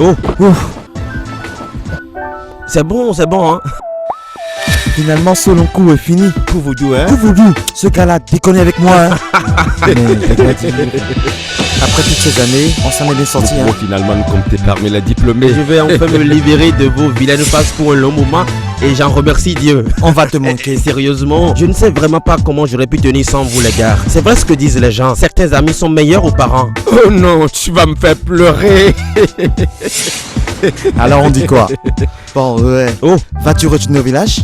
Oh, ouf. C'est bon, hein. Finalement, ce long coup est fini. Coup vaudou, hein. Coup vaudou. Ce gars-là déconne avec moi, hein. Mais, après toutes ces années, on s'en est bien sorti, hein. Finalement nous compter parmi les diplômés. Je vais enfin me libérer de vos vilaines faces pour un long moment et j'en remercie Dieu. On va te manquer. Sérieusement, je ne sais vraiment pas comment j'aurais pu tenir sans vous les gars. C'est vrai ce que disent les gens, certains amis sont meilleurs aux parents. Oh non, tu vas me faire pleurer. Alors on dit quoi? Bon, ouais. Oh, vas-tu retourner au village?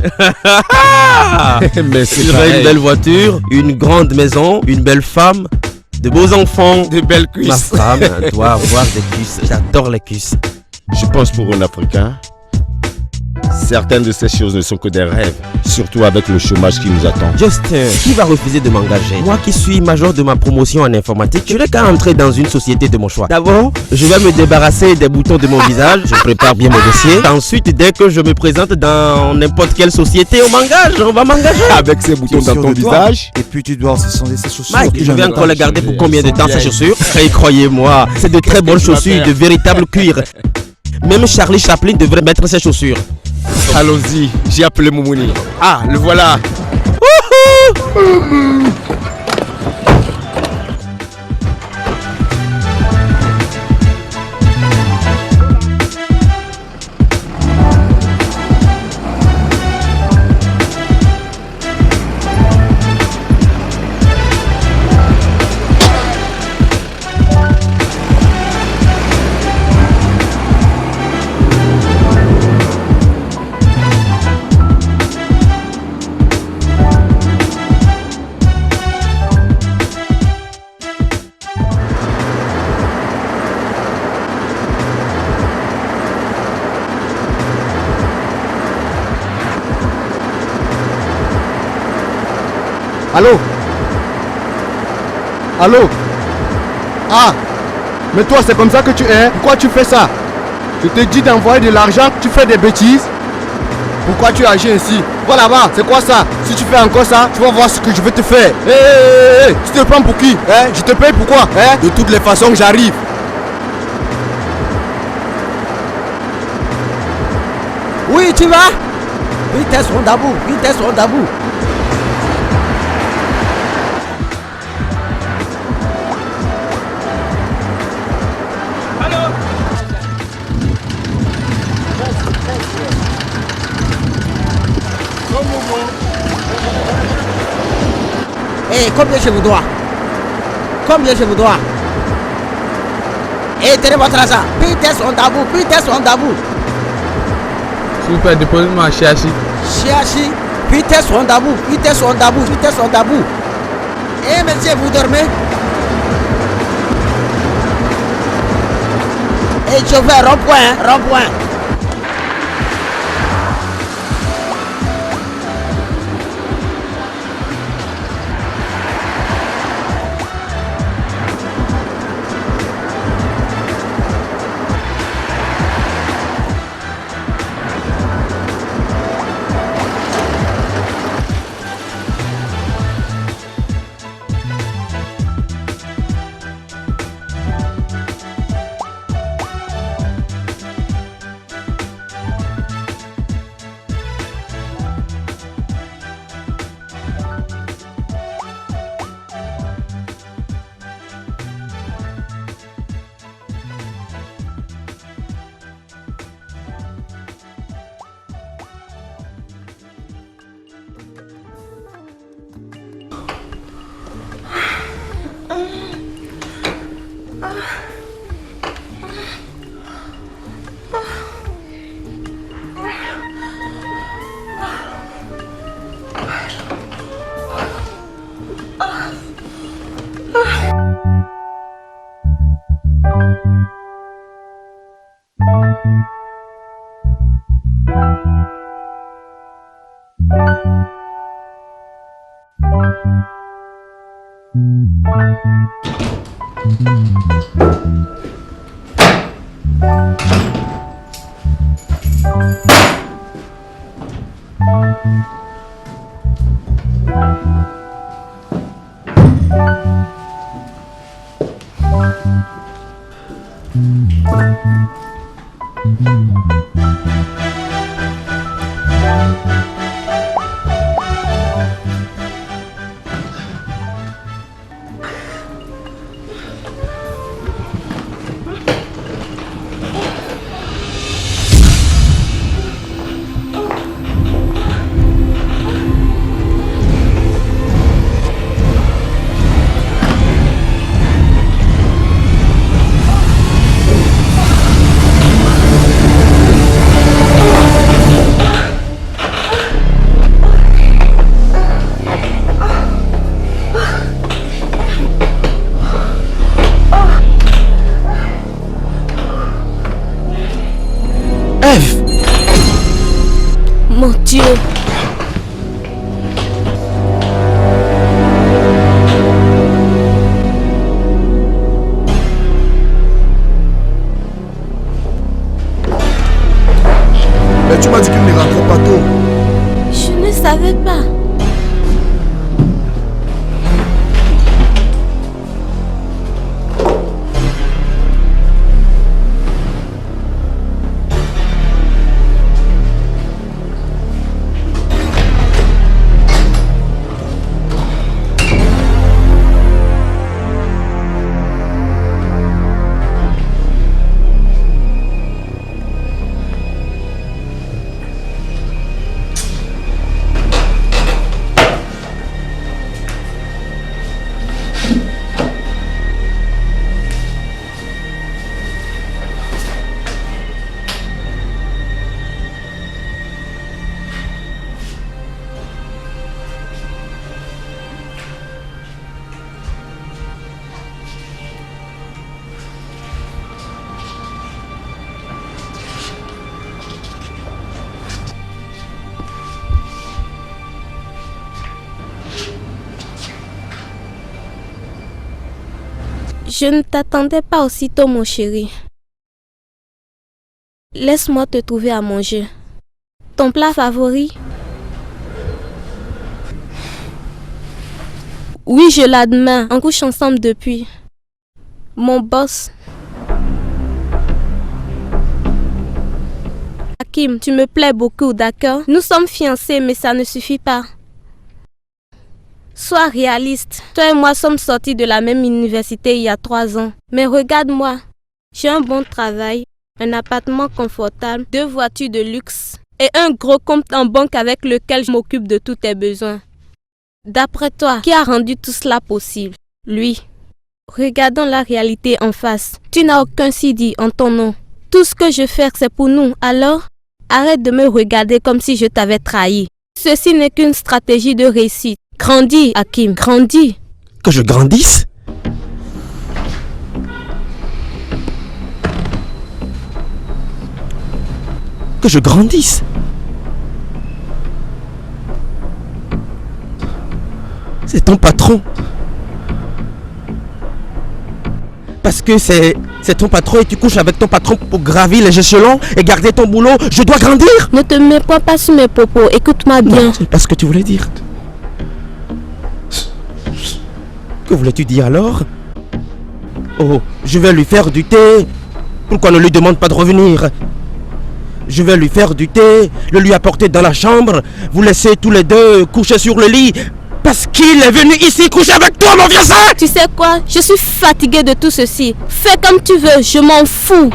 Mais c'est j'aurai une pareil. belle voiture, une grande maison, une belle femme, de beaux enfants. De belles Ma cuisses. femme doit avoir des cuisses, j'adore les cuisses. Je pense pour un Africain, certaines de ces choses ne sont que des rêves, surtout avec le chômage qui nous attend. Justin, qui va refuser de m'engager? Moi qui suis major de ma promotion en informatique, je n'ai qu'à entrer dans une société de mon choix. D'abord, je vais me débarrasser des boutons de mon visage, je prépare bien mon dossier. Ensuite, dès que je me présente dans n'importe quelle société, on va m'engager. Avec ces boutons dans ton visage, Et puis tu dois aussi changer ses chaussures. Mike, je vais encore les garder pour combien de temps ces chaussures? Et croyez-moi, c'est de très bonnes chaussures, de véritables cuir. Même Charlie Chaplin devrait mettre ses chaussures. allons-y, j'ai appelé Moumouni. Ah, le voilà. Allô? Allô? Ah! Mais toi, c'est comme ça que tu es? Pourquoi tu fais ça? Je te dis d'envoyer de l'argent, tu fais des bêtises? Pourquoi tu agis ainsi? Va là-bas, c'est quoi ça? Si tu fais encore ça, tu vas voir ce que je vais te faire. Hé, tu te prends pour qui? Hein? Je te paye pourquoi? Hein? De toutes les façons, j'arrive. Oui, tu vas? Vitesse Rondabou, vitesse Rondabou. Eh, combien je vous dois? Combien je vous dois? Eh, tenez votre argent. Vitesse Rondabou, vitesse Rondabou. S'il vous plaît, déposez-moi à Chiachi. Chiachi, vitesse Rondabou, vitesse Rondabou, vitesse Rondabou. Eh, monsieur, vous dormez? Eh, je vais rond-point, hein, rond-point. Je ne t'attendais pas aussitôt, mon chéri. Laisse-moi te trouver à manger. Ton plat favori? Oui, je l'admets. On couche ensemble depuis. Mon boss. Hakim, tu me plais beaucoup, d'accord? Nous sommes fiancés, mais ça ne suffit pas. Sois réaliste. Toi et moi sommes sortis de la même université il y a 3 ans. Mais regarde-moi. J'ai un bon travail, un appartement confortable, 2 voitures de luxe et un gros compte en banque avec lequel je m'occupe de tous tes besoins. D'après toi, qui a rendu tout cela possible? Lui. Regardons la réalité en face. Tu n'as aucun CD en ton nom. Tout ce que je fais, c'est pour nous. Alors, arrête de me regarder comme si je t'avais trahi. Ceci n'est qu'une stratégie de réussite. Grandis, Hakim, grandis. Que je grandisse? Que je grandisse? C'est ton patron. Parce que c'est ton patron et tu couches avec ton patron pour gravir les échelons et garder ton boulot, je dois grandir? Ne te méprends pas sur mes propos, écoute-moi bien. Non, c'est pas ce que tu voulais dire. Que voulais-tu dire alors? Oh, je vais lui faire du thé. Pourquoi ne lui demande pas de revenir? Je vais lui faire du thé, le lui apporter dans la chambre, vous laisser tous les deux coucher sur le lit. Parce qu'il est venu ici coucher avec toi, mon fiancé! Tu sais quoi? Je suis fatiguée de tout ceci. Fais comme tu veux, je m'en fous.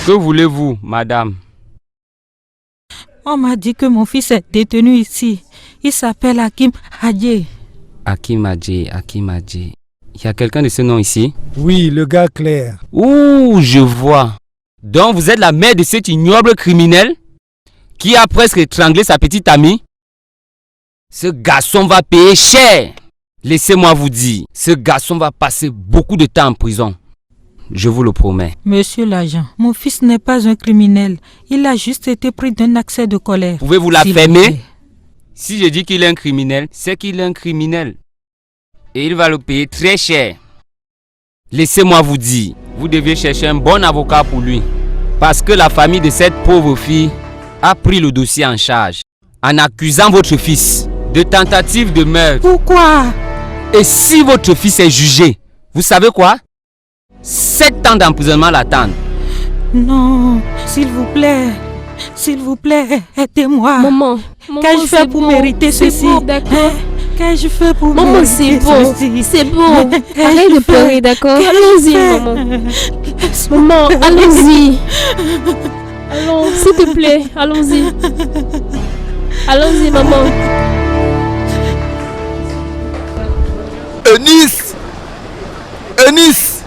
Que voulez-vous, madame? On m'a dit que mon fils est détenu ici. Il s'appelle Hakim Hadje. Hakim Hadje, Hakim Hadje. Il y a quelqu'un de ce nom ici? Oui, le gars clair. Ouh, je vois. Donc vous êtes la mère de cet ignoble criminel qui a presque étranglé sa petite amie? Ce garçon va payer cher. Laissez-moi vous dire, ce garçon va passer beaucoup de temps en prison. Je vous le promets. Monsieur l'agent, mon fils n'est pas un criminel. Il a juste été pris d'un accès de colère. Pouvez-vous la fermer? Si je dis qu'il est un criminel, c'est qu'il est un criminel. Et il va le payer très cher. Laissez-moi vous dire, vous devez chercher un bon avocat pour lui. Parce que la famille de cette pauvre fille a pris le dossier en charge en accusant votre fils de tentative de meurtre. Pourquoi? Et si votre fils est jugé, vous savez quoi? 7 ans d'emprisonnement l'attendent. Non, s'il vous plaît, aidez-moi. Maman, qu'ai-je fait pour mériter ceci? Bon, d'accord. Qu'ai-je fait pour maman, c'est bon, c'est bon. Arrête de pleurer, d'accord? Allons-y, maman. Maman, allons-y. Allons, s'il te plaît, allons-y. Allons-y, maman. Eunice! Eunice!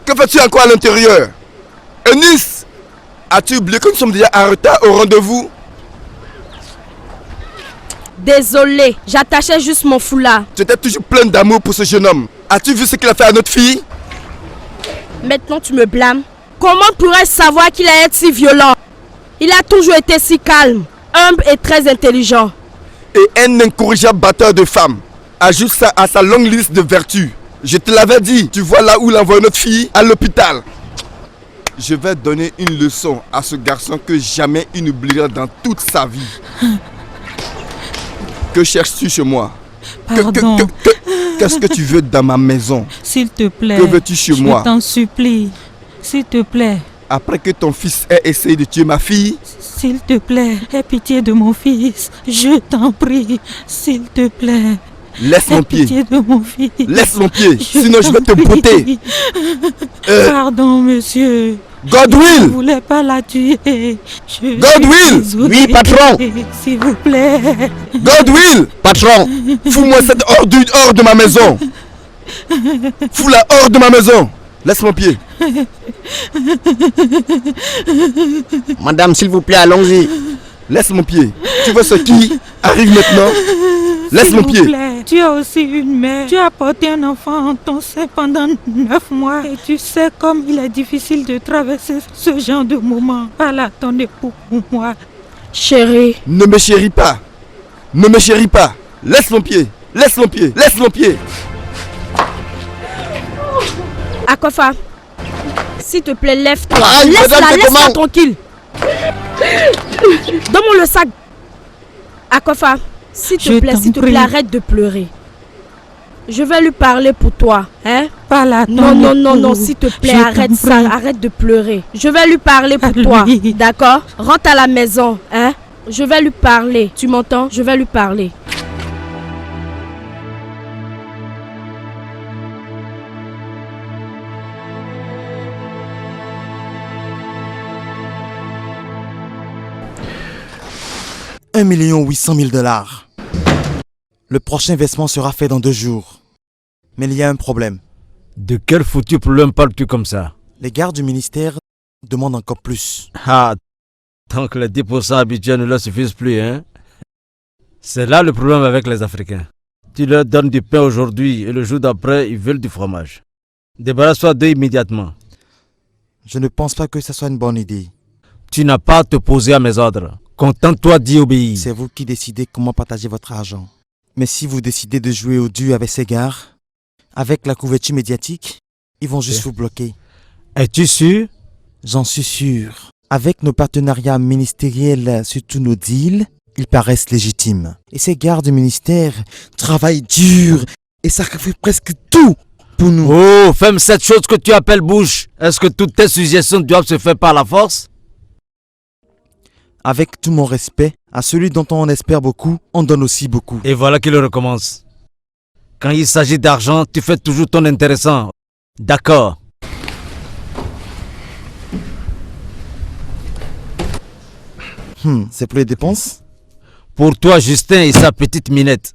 Que fais-tu encore à l'intérieur? Eunice! As-tu oublié que nous sommes déjà en retard au rendez-vous? Désolée, j'attachais juste mon foulard. Tu étais toujours plein d'amour pour ce jeune homme. As-tu vu ce qu'il a fait à notre fille? Maintenant tu me blâmes. Comment pourrais-je savoir qu'il allait être si violent? Il a toujours été si calme, humble et très intelligent. Et un incorrigeable batteur de femmes. Ajoute ça à sa longue liste de vertus. Je te l'avais dit, tu vois là où il envoie notre fille? À l'hôpital. Je vais donner une leçon à ce garçon que jamais il n'oubliera dans toute sa vie. Que cherches-tu chez moi? Pardon. Qu'est-ce que tu veux dans ma maison? S'il te plaît. Que veux-tu chez moi? Je t'en supplie. S'il te plaît. Après que ton fils ait essayé de tuer ma fille? S'il te plaît, aie pitié de mon fils. Je t'en prie. S'il te plaît. Laisse mon pied. Pitié de mon fils. Laisse mon pied, sinon je vais te botter. Pardon, monsieur. Godwill! Je ne voulais pas la tuer. Godwill! Oui, patron! S'il vous plaît. Godwill! Patron! Fous-moi cette ordure hors de ma maison! Fous-la hors de ma maison! Laisse mon pied. Madame, s'il vous plaît, allons-y. Laisse mon pied. Tu vois ce qui arrive maintenant? Laisse s'il mon vous pied. plaît, tu as aussi une mère. Tu as porté un enfant en ton sein pendant 9 mois. Et tu sais comme il est difficile de traverser ce genre de moment. Parle à ton époux pour moi. Chérie, Ne me chéris pas. Ne me chéris pas. Laisse mon pied. Laisse mon pied. Laisse mon pied. Akofa, s'il te plaît, lève-toi. Aïe, madame, Laisse-la, c'est laisse-la comment? tranquille. Donne-moi le sac. Akofa, s'il te Je t'en prie. plaît, arrête de pleurer. Je vais lui parler pour toi, hein? Parle à ton Non, époux. s'il te plaît, Je t'en arrête ça, prie. arrête de pleurer. Je vais lui parler pour À toi, lui. d'accord? Rentre à la maison, hein? Je vais lui parler, tu m'entends? Je vais lui parler. $1,800,000. Le prochain versement sera fait dans 2 jours. Mais il y a un problème. De quel foutu problème parles-tu comme ça? Les gardes du ministère demandent encore plus. Ah, tant que les 10% habituels ne leur suffisent plus, hein? C'est là le problème avec les Africains. Tu leur donnes du pain aujourd'hui et le jour d'après, ils veulent du fromage. Débarrasse-toi d'eux immédiatement. Je ne pense pas que ce soit une bonne idée. Tu n'as pas à te poser à mes ordres. Contente-toi d'y obéir. C'est vous qui décidez comment partager votre argent. Mais si vous décidez de jouer au dur avec ces gars, avec la couverture médiatique, ils vont juste vous bloquer. Es-tu sûr? J'en suis sûr. Avec nos partenariats ministériels sur tous nos deals, ils paraissent légitimes. Et ces gardes du ministère travaillent dur et sacrifient presque tout pour nous. Oh, ferme cette chose que tu appelles bouche. Est-ce que toutes tes suggestions doivent se faire par la force? Avec tout mon respect, à celui dont on espère beaucoup, on donne aussi beaucoup. Et voilà qu'il recommence. Quand il s'agit d'argent, tu fais toujours ton intéressant. D'accord. C'est pour les dépenses? Pour toi, Justin et sa petite Minette.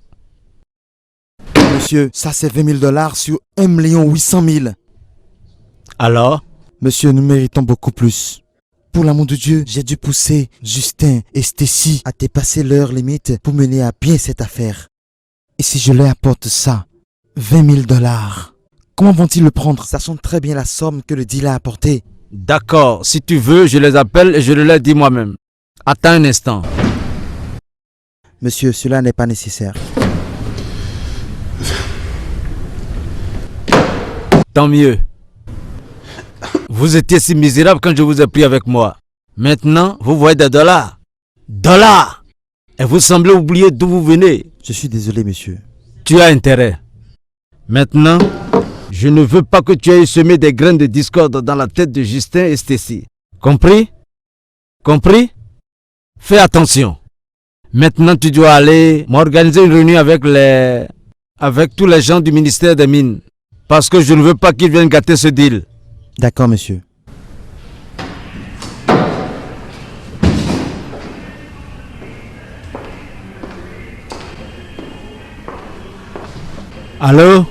Monsieur, ça c'est $20,000 sur $1,800,000. Alors? Monsieur, nous méritons beaucoup plus. Pour l'amour de Dieu, j'ai dû pousser Justin et Stacy à dépasser leur limite pour mener à bien cette affaire. Et si je leur apporte ça, $20,000, comment vont-ils le prendre, sachant très bien la somme que le deal a apportée? D'accord, si tu veux, je les appelle et je le leur dis moi-même. Attends un instant. Monsieur, cela n'est pas nécessaire. Tant mieux. Vous étiez si misérable quand je vous ai pris avec moi. Maintenant, vous voyez des dollars. Dollars! Et vous semblez oublier d'où vous venez. Je suis désolé, monsieur. Tu as intérêt. Maintenant, je ne veux pas que tu ailles semer des graines de discorde dans la tête de Justin et Stacy. Compris? Compris? Fais attention. Maintenant, tu dois aller m'organiser une réunion avec tous les gens du ministère des Mines. Parce que je ne veux pas qu'ils viennent gâter ce deal. D'accord, monsieur. Allô?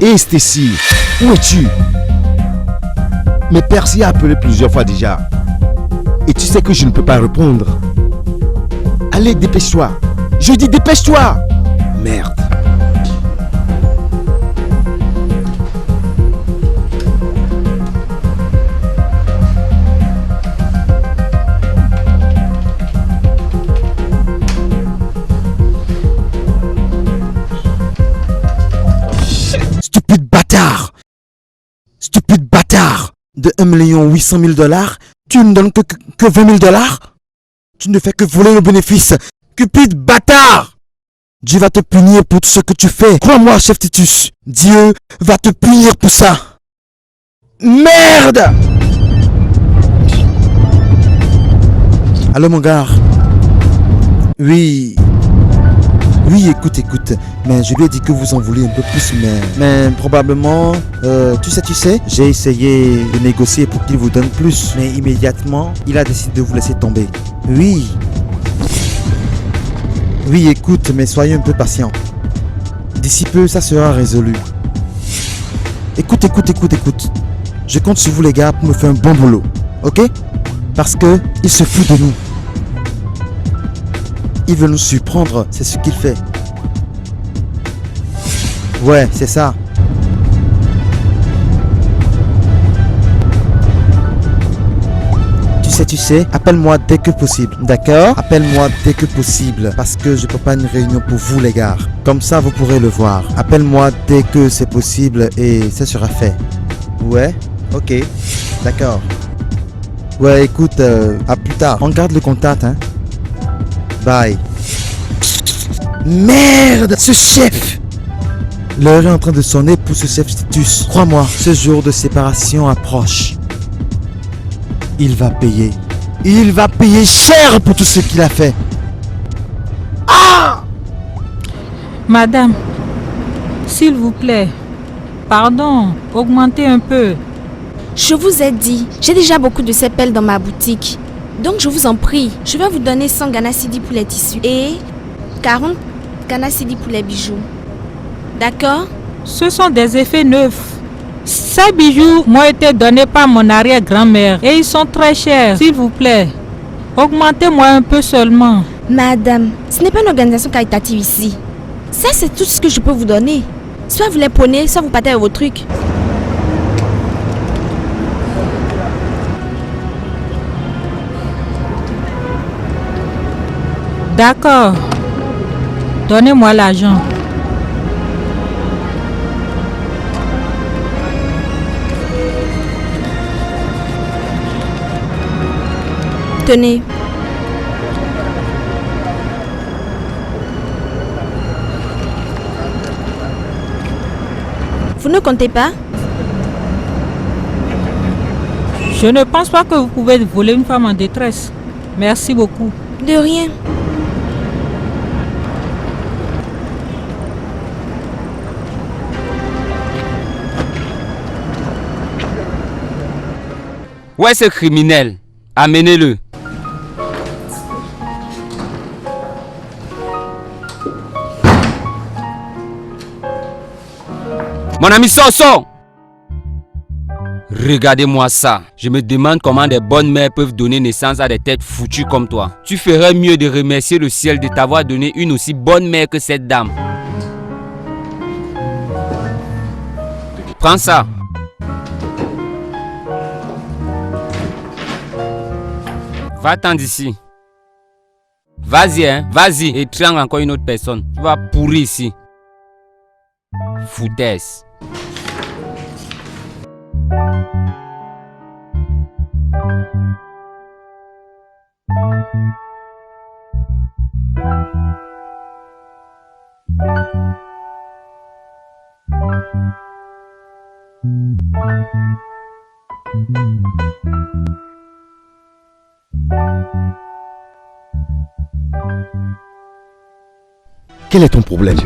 Et Stacy, Où es-tu? Mais Percy a appelé plusieurs fois déjà. Et tu sais que je ne peux pas répondre. Allez, dépêche-toi. Je dis dépêche-toi. Merde. Stupide bâtard! Stupide bâtard! De 1 800 000 $, tu ne donnes que 20 000 $? Tu ne fais que voler le bénéfice! Cupide bâtard! Dieu va te punir pour tout ce que tu fais. Crois-moi, chef Titus. Dieu va te punir pour ça. Merde! Allô mon gars? Oui. Oui, écoute. Mais je lui ai dit que vous en voulez un peu plus, mais probablement, tu sais, j'ai essayé de négocier pour qu'il vous donne plus, mais immédiatement, il a décidé de vous laisser tomber. Oui. Oui, écoute, mais soyez un peu patient. D'ici peu, ça sera résolu. Écoute. Je compte sur vous les gars pour me faire un bon boulot, ok? Parce que il se fout de nous. Il veut nous surprendre, c'est ce qu'il fait. Ouais, c'est ça. Tu sais, appelle-moi dès que possible, d'accord? Appelle-moi dès que possible, parce que je prépare une réunion pour vous les gars. Comme ça, vous pourrez le voir. Appelle-moi dès que c'est possible et ça sera fait. Ouais, ok, d'accord. Ouais, écoute, à plus tard. On garde le contact, hein. Bye. Merde, ce chef! L'heure est en train de sonner pour ce chef Titus. Crois-moi, ce jour de séparation approche. Il va payer. Il va payer cher pour tout ce qu'il a fait. Ah! Madame, s'il vous plaît, pardon, augmentez un peu. Je vous ai dit, j'ai déjà beaucoup de ces pelles dans ma boutique. Donc je vous en prie, je vais vous donner 100 Ghana Cedi pour les tissus et 40 Ghana Cedi pour les bijoux. D'accord? Ce sont des effets neufs. Ces bijoux m'ont été donnés par mon arrière-grand-mère et ils sont très chers. S'il vous plaît, augmentez-moi un peu seulement. Madame, ce n'est pas une organisation caritative ici. Ça, c'est tout ce que je peux vous donner. Soit vous les prenez, soit vous partez avec vos trucs. D'accord. Donnez-moi l'argent. Tenez. Vous ne comptez pas? Je ne pense pas que vous pouvez voler une femme en détresse. Merci beaucoup. De rien. Où est ce criminel? Amenez-le. Mon ami, sors! Regardez-moi ça. Je me demande comment des bonnes mères peuvent donner naissance à des têtes foutues comme toi. Tu ferais mieux de remercier le ciel de t'avoir donné une aussi bonne mère que cette dame. Prends ça. Va-t'en d'ici. Vas-y, hein. Vas-y. Et triangle encore une autre personne. Tu vas pourrir ici. Foutaise. Quel est ton problème?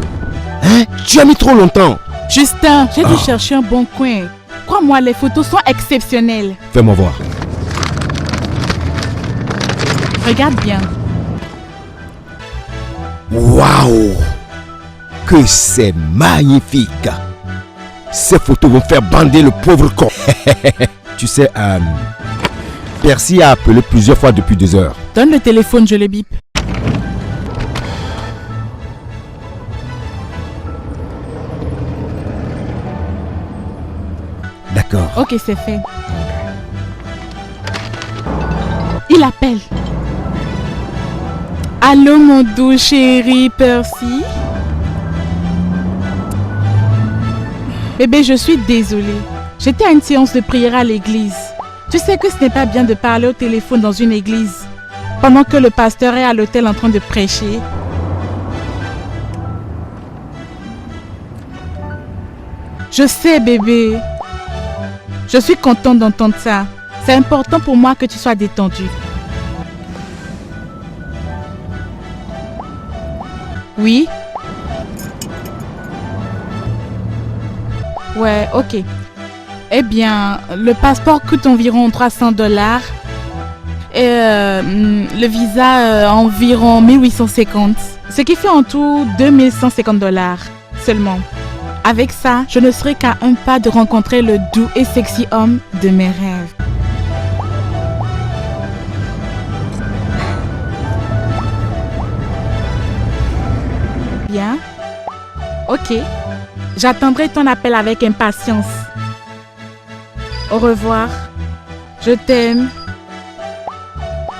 Hein? Tu as mis trop longtemps. Justin, j'ai dû chercher un bon coin. Crois-moi, les photos sont exceptionnelles. Fais-moi voir. Regarde bien. Waouh! Que c'est magnifique! Ces photos vont faire bander le pauvre con. Tu sais, Percy a appelé plusieurs fois depuis 2 heures. Donne le téléphone, je le bip. D'accord. Ok, c'est fait. Il appelle. Allô, mon doux chéri Percy. Bébé, je suis désolée. J'étais à une séance de prière à l'église. Tu sais que ce n'est pas bien de parler au téléphone dans une église pendant que le pasteur est à l'hôtel en train de prêcher. Je sais, bébé. Je suis contente d'entendre ça. C'est important pour moi que tu sois détendu. Oui? Ouais, ok. Eh bien, le passeport coûte environ 300 $. Et le visa environ 1850. Ce qui fait en tout 2150 $ seulement. Avec ça, je ne serai qu'à un pas de rencontrer le doux et sexy homme de mes rêves. Bien. Ok. J'attendrai ton appel avec impatience. Au revoir. Je t'aime.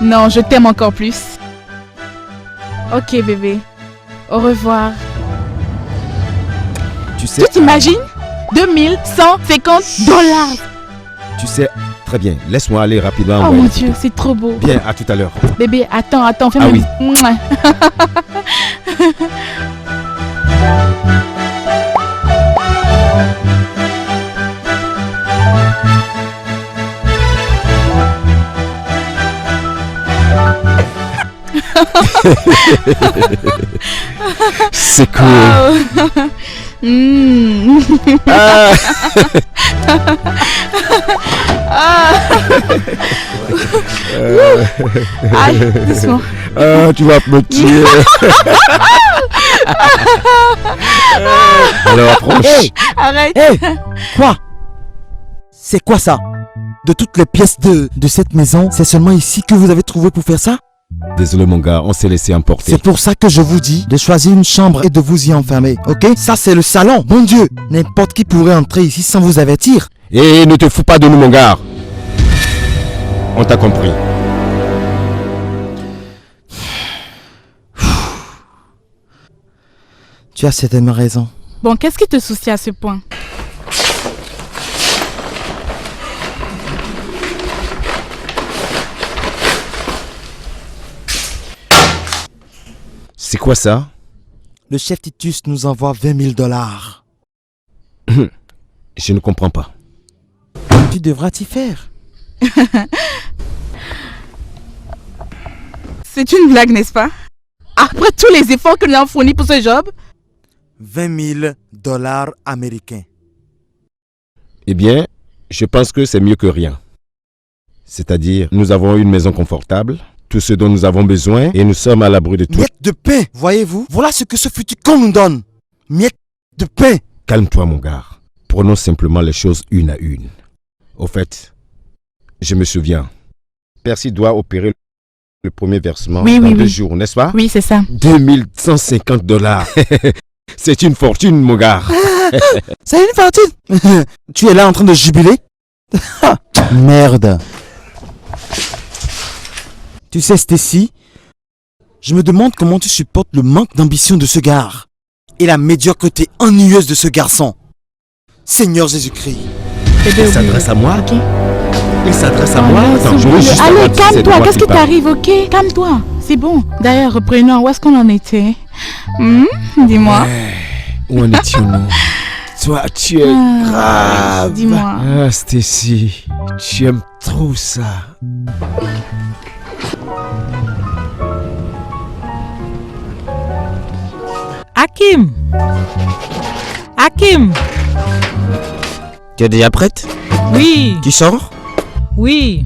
Non, je t'aime encore plus. Ok, bébé. Au revoir. Tu sais... Tu t'imagines 2150 $. Tu sais... Très bien, laisse-moi aller rapidement. Oh mon Dieu, c'est trop beau. Bien, à tout à l'heure. Bébé, attends, fais-moi... Ah oui. C'est cool. Oh. Ah. Aïe, doucement. Tu vas me tuer. Alors approche. Hey, arrête. Hey, quoi? C'est quoi ça? De toutes les pièces de cette maison, c'est seulement ici que vous avez trouvé pour faire ça? Désolé mon gars, on s'est laissé emporter. C'est pour ça que je vous dis de choisir une chambre et de vous y enfermer, ok? Ça c'est le salon, mon Dieu! N'importe qui pourrait entrer ici sans vous avertir. Et ne te fous pas de nous mon gars. On t'a compris. Tu as certainement raison. Bon, qu'est-ce qui te soucie à ce point? C'est quoi ça? Le chef Titus nous envoie 20 000 $. Je ne comprends pas. Tu devras t'y faire. C'est une blague, n'est-ce pas? Après tous les efforts que nous avons fournis pour ce job? 20 000 $ américains. Eh bien, je pense que c'est mieux que rien. C'est-à-dire, nous avons une maison confortable, tout ce dont nous avons besoin et nous sommes à l'abri de tout. Miettes de pain, voyez-vous? Voilà ce que ce futur con nous donne. Miettes de pain. Calme-toi mon gars. Prenons simplement les choses une à une. Au fait, je me souviens, Percy doit opérer le premier versement dans 2 jours, n'est-ce pas? Oui, c'est ça. 2150 $. C'est une fortune mon gars. C'est une fortune. Tu es là en train de jubiler? Merde. Tu sais Stacy, je me demande comment tu supportes le manque d'ambition de ce gars et la médiocrité ennuyeuse de ce garçon. Seigneur Jésus-Christ. Il s'adresse à moi. Okay. Il s'adresse à moi. Attends, je veux juste allez, calme-toi, qu'est-ce qui t'arrive, ok? Calme-toi, c'est bon. D'ailleurs, reprenons, où est-ce qu'on en était? Dis-moi. Où en étions-nous? Toi, tu es grave. Dis-moi. Ah, Stacy, tu aimes trop ça. Hakim! Hakim! Tu es déjà prête? Oui, Tu sors? oui.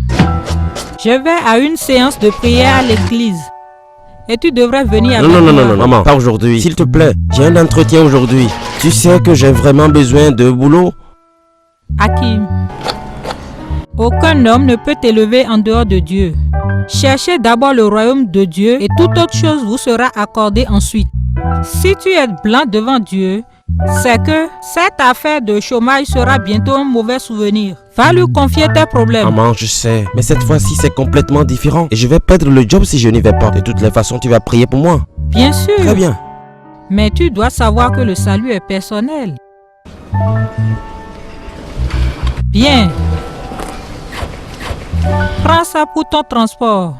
Je vais à une séance de prière à l'église. Et tu devrais venir avec moi. Non, maman, pas aujourd'hui. S'il te plaît, j'ai un entretien aujourd'hui. Tu sais que j'ai vraiment besoin de boulot. Hakim, aucun homme ne peut élever en dehors de Dieu. Cherchez d'abord le royaume de Dieu et toute autre chose vous sera accordée ensuite. Si tu es blanc devant Dieu, c'est que cette affaire de chômage sera bientôt un mauvais souvenir. Va lui confier tes problèmes. Maman, je sais. Mais cette fois-ci, c'est complètement différent. Et je vais perdre le job si je n'y vais pas. De toutes les façons, tu vas prier pour moi. Bien sûr. Très bien. Mais tu dois savoir que le salut est personnel. Bien. Prends ça pour ton transport.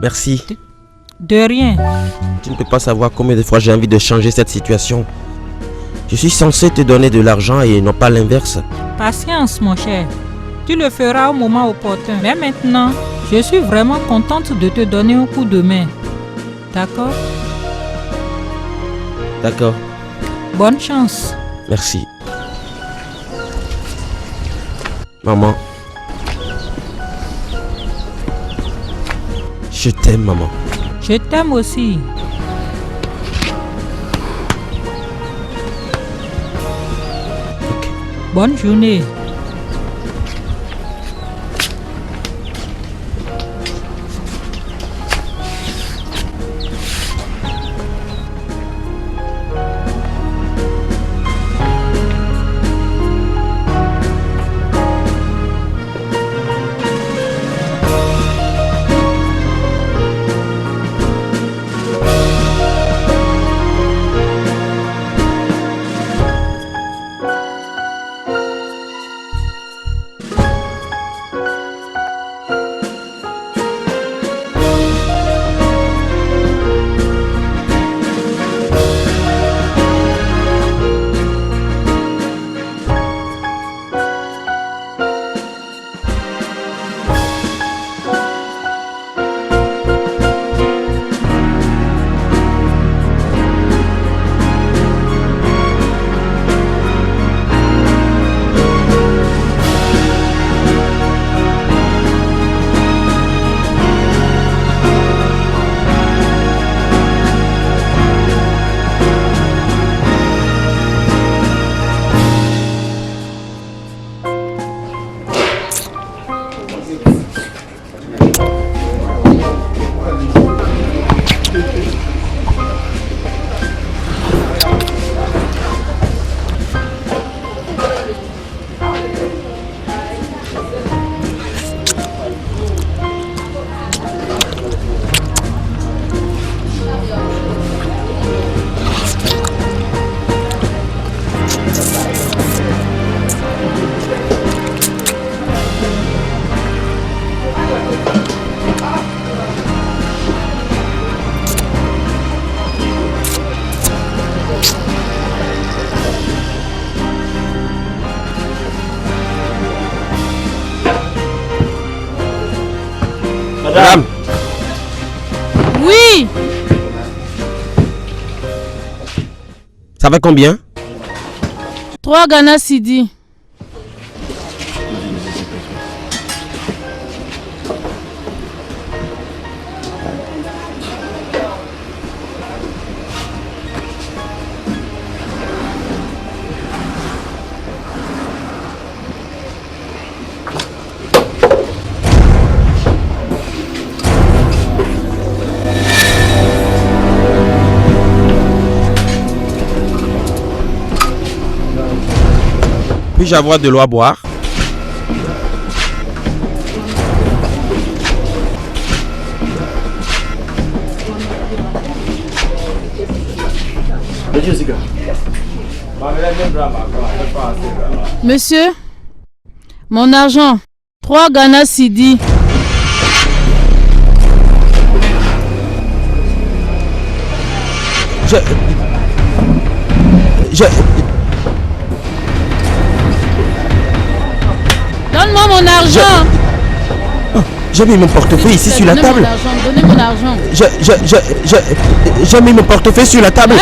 Merci. De rien. Tu ne peux pas savoir combien de fois j'ai envie de changer cette situation. Je suis censé te donner de l'argent et non pas l'inverse. Patience, mon cher. Tu le feras au moment opportun. Mais maintenant, je suis vraiment contente de te donner un coup de main. D'accord? D'accord. Bonne chance. Merci. Maman. Je t'aime, maman. Je t'aime aussi. Ok. Bonne journée. Madame. Oui. Ça va combien? 3 Ghana Cedi. Puis-je avoir de l'eau à boire? Monsieur, mon argent, 3 Ghana Cedi. Donne-moi mon argent. J'ai mis mon portefeuille ici sur la table. Donnez mon argent. J'ai mis mon portefeuille sur la table.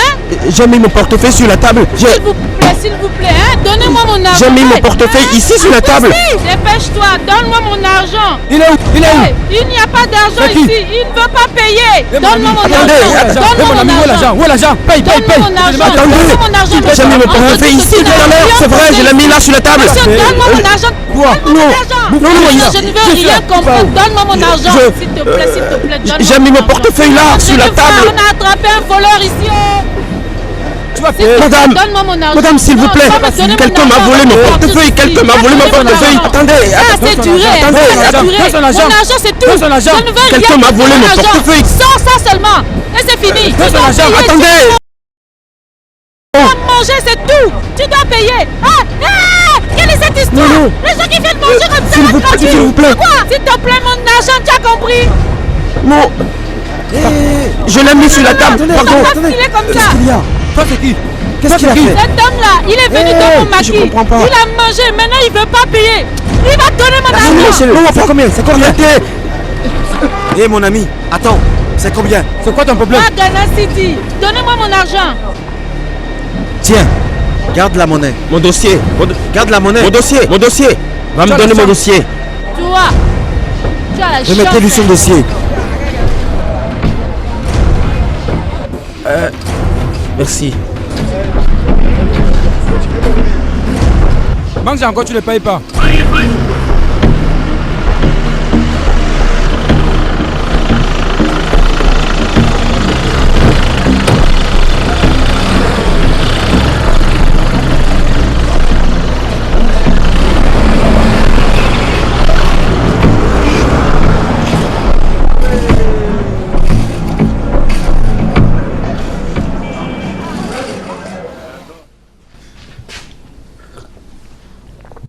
J'ai mis mon portefeuille sur la table. S'il vous plaît, hein? Donnez-moi mon argent. J'ai mis mon portefeuille ici sur la table. Dépêche-toi, donne-moi mon argent. Il est où? Il est où? Il n'y a pas d'argent ici. Il ne veut pas payer. Donne-moi mon argent. Donne-moi mon argent. Où est l'argent? Paye, paye, paye. Donne-moi mon argent. Attendez. J'ai mis mon portefeuille ici tout à l'heure. C'est vrai, je l'ai mis là sur la table. Donne-moi mon argent. Non, Je ne veux rien comprendre. Donne-moi mon argent. S'il te plaît, s'il te plaît. J'ai mis mon portefeuille là sur la table. On a attrapé un voleur ici. Madame, donne-moi mon argent. Madame, s'il vous plaît, quelqu'un m'a volé mon portefeuille, quelqu'un m'a volé mon portefeuille. Attendez, c'est duré, mon argent c'est tout. Je ne veux rien. Quelqu'un m'a volé mon portefeuille. Sors ça seulement. Et c'est fini. Attendez. Tu dois manger, c'est tout. Tu dois payer. Quelle est cette histoire? Les gens qui viennent manger comme ça, s'il vous plaît. Quoi? S'il te plaît, mon argent, tu as compris? Non. Je l'ai mis sur la table. Pardon. Il est comme ça. Toi, c'est qui? Qu'est-ce qu'il a fait? Cet homme-là, il est venu dans mon maquis. Je comprends pas. Il a mangé, maintenant il veut pas payer. Il va donner mon argent. On va faire combien? C'est combien? Eh mon ami, attends, c'est combien? C'est quoi ton problème? Ghana City, donnez-moi mon argent. Tiens, garde la monnaie. Mon dossier. Garde la monnaie. Mon dossier. Mon dossier. Va me donner mon dossier. Toi, tu as la chance. Remettez-lui son dossier. Merci. Mange encore, tu ne payes pas.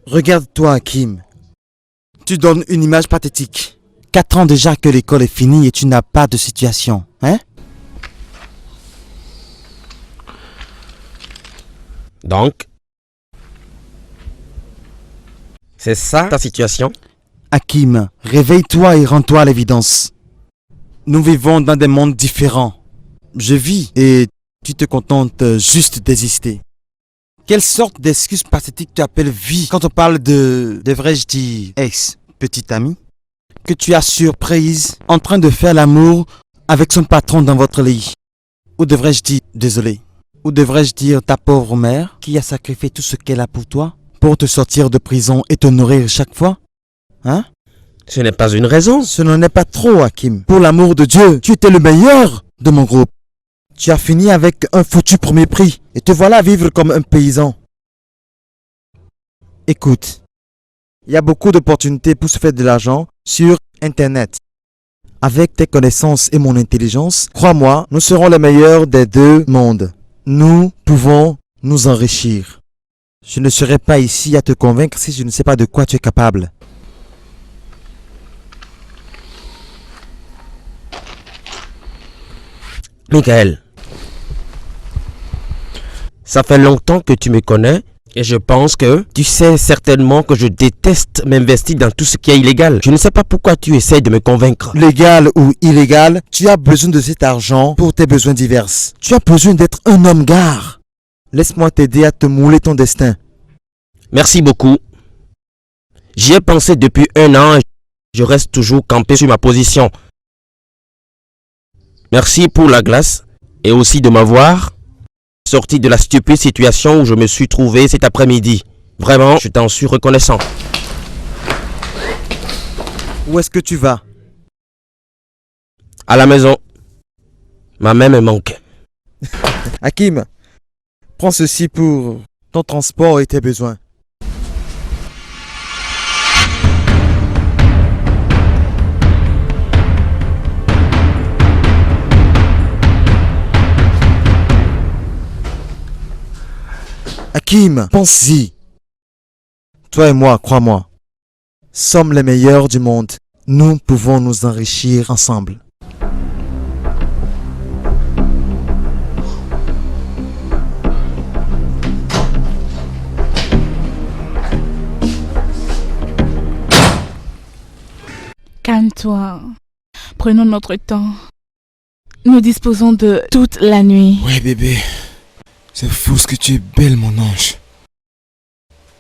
Regarde-toi, Hakim. Tu donnes une image pathétique. 4 ans déjà que l'école est finie et tu n'as pas de situation, hein? Donc, c'est ça ta situation? Hakim, réveille-toi et rends-toi à l'évidence. Nous vivons dans des mondes différents. Je vis et tu te contentes juste d'exister. Quelle sorte d'excuse pathétique tu appelles vie quand on parle de, devrais-je dire, ex, petite amie, que tu as surprise en train de faire l'amour avec son patron dans votre lit? Ou devrais-je dire, désolé, ou devrais-je dire ta pauvre mère qui a sacrifié tout ce qu'elle a pour toi pour te sortir de prison et te nourrir chaque fois? Hein? Ce n'est pas une raison. Ce n'en est pas trop, Hakim. Pour l'amour de Dieu, tu étais le meilleur de mon groupe. Tu as fini avec un foutu premier prix et te voilà vivre comme un paysan. Écoute, il y a beaucoup d'opportunités pour se faire de l'argent sur Internet. Avec tes connaissances et mon intelligence, crois-moi, nous serons les meilleurs des deux mondes. Nous pouvons nous enrichir. Je ne serai pas ici à te convaincre si je ne sais pas de quoi tu es capable. Michael, ça fait longtemps que tu me connais et je pense que tu sais certainement que je déteste m'investir dans tout ce qui est illégal. Je ne sais pas pourquoi tu essaies de me convaincre. Légal ou illégal, tu as besoin de cet argent pour tes besoins divers. Tu as besoin d'être un homme gare. Laisse-moi t'aider à te mouler ton destin. Merci beaucoup. J'y ai pensé depuis 1 an et je reste toujours campé sur ma position. Merci pour la glace et aussi de m'avoir sorti de la stupide situation où je me suis trouvé cet après-midi. Vraiment, je t'en suis reconnaissant. Où est-ce que tu vas? À la maison. Ma mère me manque. Hakim, prends ceci pour ton transport et tes besoins. Hakim, pense-y. Toi et moi, crois-moi, sommes les meilleurs du monde. Nous pouvons nous enrichir ensemble. Calme calme-toi. Prenons notre temps. Nous disposons de toute la nuit. Ouais, bébé. C'est fou ce que tu es belle, mon ange.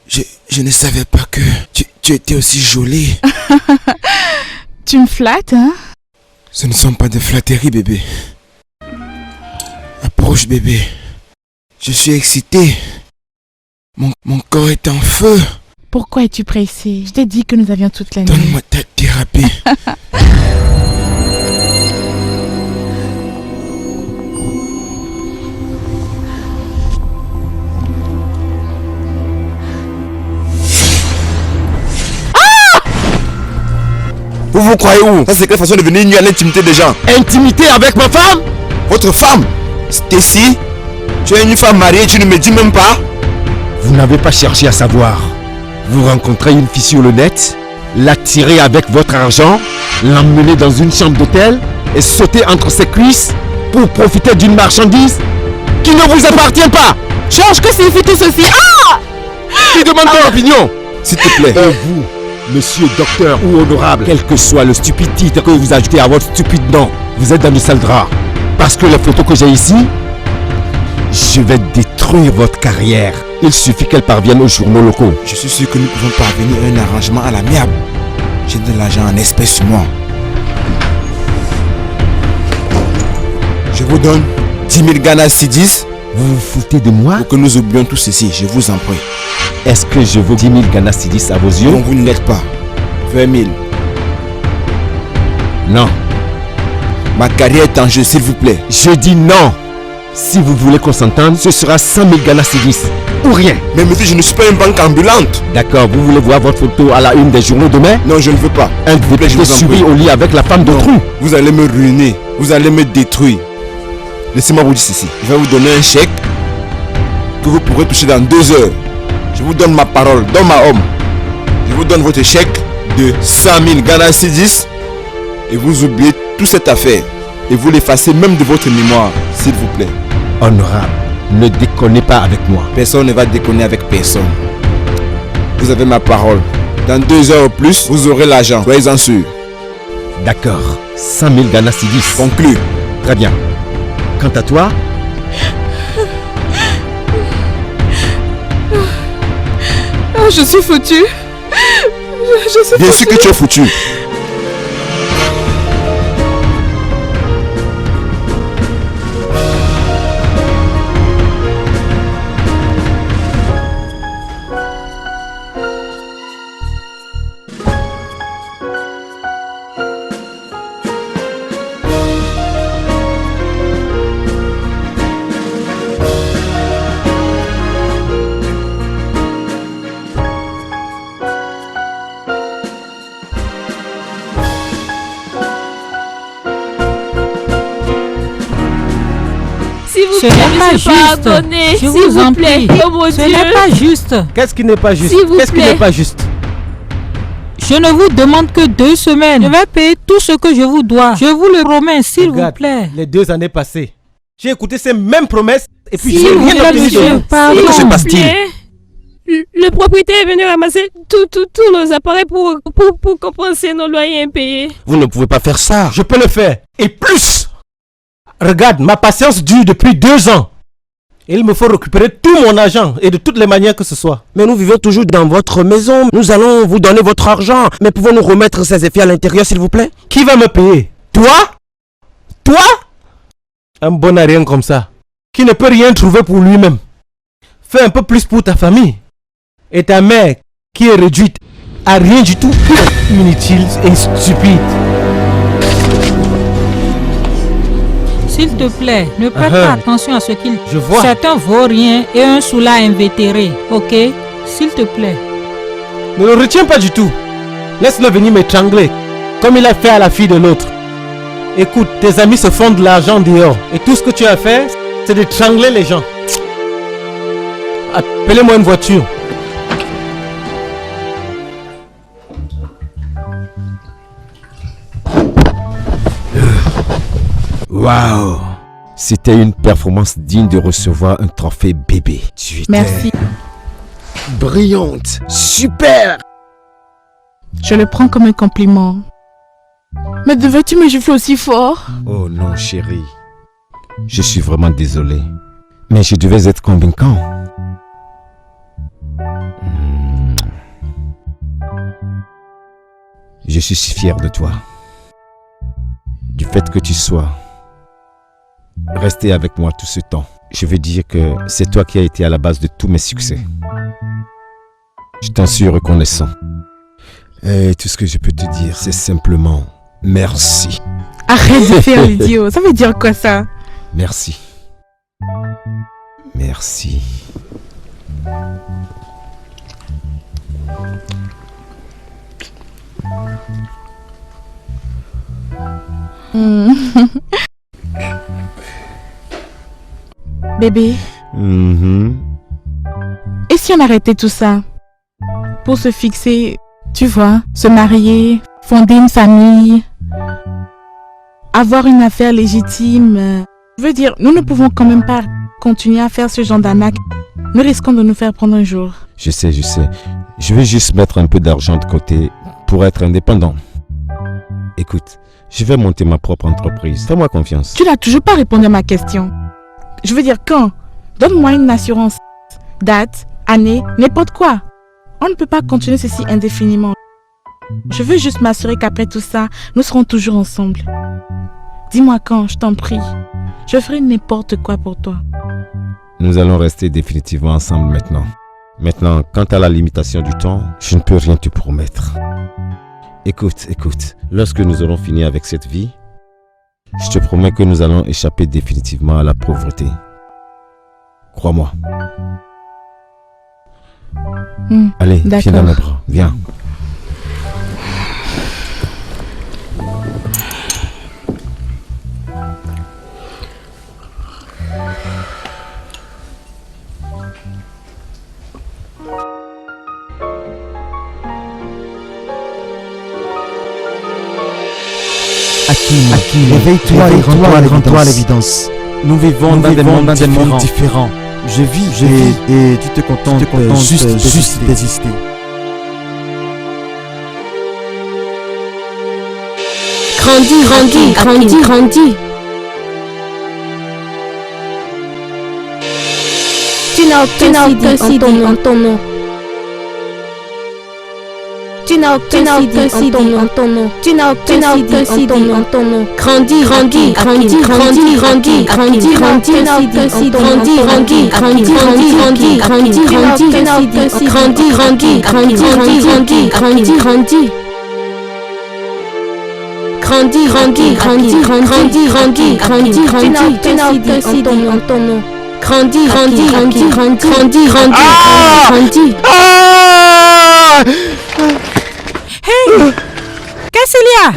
Je ne savais pas que tu étais aussi jolie. Tu me flattes, hein? Ce ne sont pas des flatteries, bébé. Approche, bébé. Je suis excité. Mon corps est en feu. Pourquoi es-tu pressé? Je t'ai dit que nous avions toute la nuit. Donne-moi ta thérapie. Vous croyez où? Ça c'est quelle façon de venir nuire à l'intimité des gens? Intimité avec ma femme? Votre femme? Stacy? Tu es une femme mariée et tu ne me dis même pas? Vous n'avez pas cherché à savoir. Vous rencontrez une fille sur le net, l'attirez avec votre argent, l'emmenez dans une chambre d'hôtel et sauter entre ses cuisses pour profiter d'une marchandise qui ne vous appartient pas. Georges, que signifie tout ceci? Ah! Qui demande ton opinion? S'il te plaît. Et vous, monsieur docteur ou honorable, quel que soit le stupide titre que vous ajoutez à votre stupide nom, vous êtes dans du sale drap. Parce que les photos que j'ai ici, je vais détruire votre carrière. Il suffit qu'elle parvienne aux journaux locaux. Je suis sûr que nous pouvons parvenir à un arrangement à l'amiable. J'ai de l'argent en espèces sur moi. Je vous donne 10 000 Ghana Cedis. Vous vous foutez de moi? Pour que nous oublions tout ceci, je vous en prie. Est-ce que je vaux 10 000 Ghana Cedis à vos yeux? Non, vous ne l'êtes pas. 20 000. Non. Ma carrière est en jeu, s'il vous plaît. Je dis non. Si vous voulez qu'on s'entende, ce sera 100 000 Ghana Cedis. Ou rien. Mais monsieur, je ne suis pas une banque ambulante. D'accord, vous voulez voir votre photo à la une des journaux demain? Non, je ne veux pas. Un député suivi au lit avec la femme d'autrui. Vous allez me ruiner. Vous allez me détruire. Laissez-moi vous dire ceci. Je vais vous donner un chèque que vous pourrez toucher dans 2 heures. Je vous donne ma parole, dans ma homme. Je vous donne votre chèque de 100 000 Ghana Cedis et vous oubliez toute cette affaire. Et vous l'effacez même de votre mémoire, s'il vous plaît. Honorable, ne déconnez pas avec moi. Personne ne va déconner avec personne. Vous avez ma parole. Dans 2 heures au plus, vous aurez l'argent. Soyez-en sûr. D'accord. 100 000 Ghana Cedis. Conclu. Très bien. Quant à toi, je suis foutu. Je suis bien sûr que tu es foutu. Ce n'est pas juste. Je vous en prie. Ce n'est pas juste. Qu'est-ce qui n'est pas juste? Qu'est-ce qui n'est pas juste? Je ne vous demande que 2 semaines. Je vais payer tout ce que je vous dois. Je vous le promets, s'il vous plaît. Les 2 années passées, j'ai écouté ces mêmes promesses et puis S'il j'ai vous rien plaît, obtenu. monsieur, pardon. Que se passe-t-il? Le propriétaire est venu ramasser tous nos appareils pour compenser nos loyers impayés. Vous ne pouvez pas faire ça. Je peux le faire. Et plus. Regarde, ma patience dure depuis 2 ans. Il me faut récupérer tout mon argent et de toutes les manières que ce soit. Mais nous vivons toujours dans votre maison. Nous allons vous donner votre argent. Mais pouvons-nous remettre ces effets à l'intérieur, s'il vous plaît? Qui va me payer? Toi? Toi? Un bon à rien comme ça, qui ne peut rien trouver pour lui-même. Fais un peu plus pour ta famille. Et ta mère, qui est réduite à rien du tout, inutile et stupide. S'il te plaît, ne prête pas attention à ce qu'il... Je vois. C'est un vaurien et un soula invétéré, ok? S'il te plaît. Ne le retiens pas du tout. Laisse-le venir m'étrangler, comme il a fait à la fille de l'autre. Écoute, tes amis se font de l'argent dehors. Et tout ce que tu as fait, c'est d'étrangler les gens. Appelez-moi une voiture. Waouh! C'était une performance digne de recevoir un trophée bébé. Tu étais Merci. brillante, super! Je le prends comme un compliment. Mais devais-tu me gifler aussi fort? Oh non, chérie. Je suis vraiment désolé. Mais je devais être convaincant. Je suis si fier de toi. Du fait que tu sois resté avec moi tout ce temps. Je veux dire que c'est toi qui as été à la base de tous mes succès. Je t'en suis reconnaissant. Et tout ce que je peux te dire, c'est simplement merci. Arrête de faire l'idiot. Ça veut dire quoi ça? Merci. Merci. Bébé. Et si on arrêtait tout ça? Pour se fixer, tu vois, se marier, fonder une famille, avoir une affaire légitime. Je veux dire, nous ne pouvons quand même pas continuer à faire ce genre d'arnaque. Nous risquons de nous faire prendre un jour. Je sais. Je vais juste mettre un peu d'argent de côté pour être indépendant. Écoute, je vais monter ma propre entreprise. Fais-moi confiance. Tu n'as toujours pas répondu à ma question. Je veux dire quand? Donne-moi une assurance. Date, année, n'importe quoi. On ne peut pas continuer ceci indéfiniment. Je veux juste m'assurer qu'après tout ça, nous serons toujours ensemble. Dis-moi quand, je t'en prie. Je ferai n'importe quoi pour toi. Nous allons rester définitivement ensemble maintenant. Maintenant, quant à la limitation du temps, je ne peux rien te promettre. Écoute, lorsque nous aurons fini avec cette vie, je te promets que nous allons échapper définitivement à la pauvreté. Crois-moi. Allez, viens dans mes bras, viens. Hakim, réveille-toi et rends-toi à l'évidence. Nous vivons dans des mondes différents. Je vis et tu te contentes juste d'exister. Grandis. Tu n'as aucun CD en ton nom. Tu n'as aucun CD en ton nom. Tu n'as aucun CD en ton nom. Grandis. Hey! Qu'est-ce qu'il y a?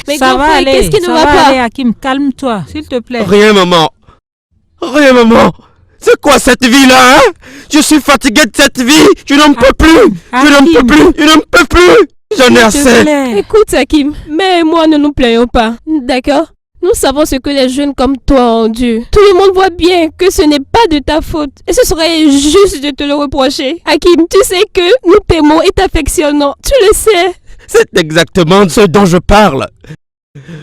Mais ça va aller, qu'est-ce qui ne ça va va pas? aller, Hakim, calme-toi, s'il te plaît. Rien, maman. C'est quoi cette vie-là, hein? Je suis fatigué de cette vie. Je n'en peux plus. Je n'en peux plus. J'en ai assez. Écoute, Hakim, mais moi, ne nous plaignons pas. D'accord? Nous savons ce que les jeunes comme toi ont dû. Tout le monde voit bien que ce n'est pas de ta faute. Et ce serait juste de te le reprocher. Hakim, tu sais que nous t'aimons et t'affectionnons. Tu le sais. C'est exactement de ce dont je parle.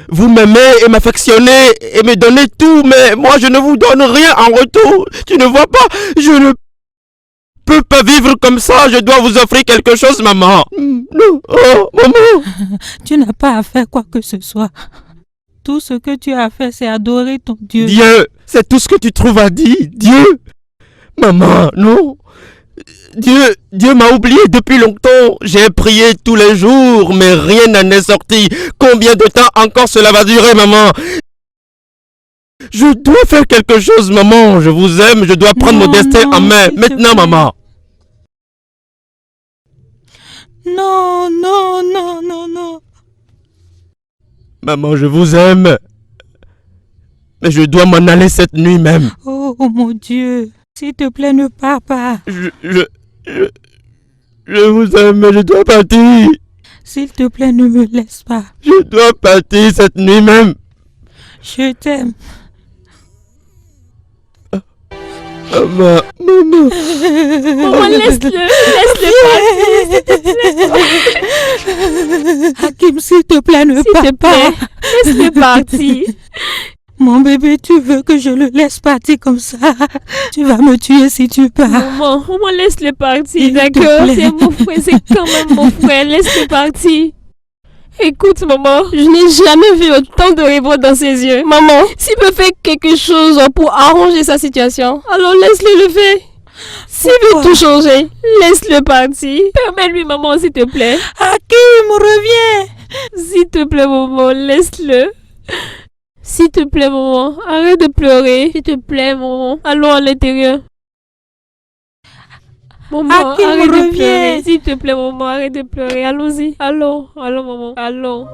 Vous m'aimez et m'affectionnez et me donnez tout, mais moi je ne vous donne rien en retour. Tu ne vois pas? Je ne peux pas vivre comme ça. Je dois vous offrir quelque chose, maman. Non. Oh, maman. Tu n'as pas à faire quoi que ce soit. Tout ce que tu as fait, c'est adorer ton Dieu. Dieu, c'est tout ce que tu trouves à dire. Dieu. Maman, non. Dieu m'a oublié depuis longtemps. J'ai prié tous les jours, mais rien n'en est sorti. Combien de temps encore cela va durer, maman? Je dois faire quelque chose, maman. Je vous aime, je dois prendre mon destin en main. Maintenant, maman. Non. Maman, je vous aime. Mais je dois m'en aller cette nuit même. Oh mon Dieu, s'il te plaît, ne pars pas. Je vous aime, mais je dois partir. S'il te plaît, ne me laisse pas. Je dois partir cette nuit même. Je t'aime. Maman. Maman, laisse-le partir. Hakim, s'il te plaît, ne pars pas. Laisse-le partir. Mon bébé, tu veux que je le laisse partir comme ça? Tu vas me tuer si tu pars. Maman, laisse-le partir, d'accord? C'est mon frère, c'est quand même mon frère. Laisse-le partir. Écoute, maman, je n'ai jamais vu autant de révolte dans ses yeux. Maman, s'il peut faire quelque chose pour arranger sa situation, alors laisse-le le faire. S'il veut tout changer, laisse-le partir. Permets-lui, maman, s'il te plaît. Hakim, reviens. S'il te plaît, maman, laisse-le. S'il te plaît, maman, arrête de pleurer. S'il te plaît, maman, allons à l'intérieur. Maman, Hakim, arrête reviens. de pleurer. S'il te plaît, maman, arrête de pleurer. Allons-y. Allons, maman. Allons.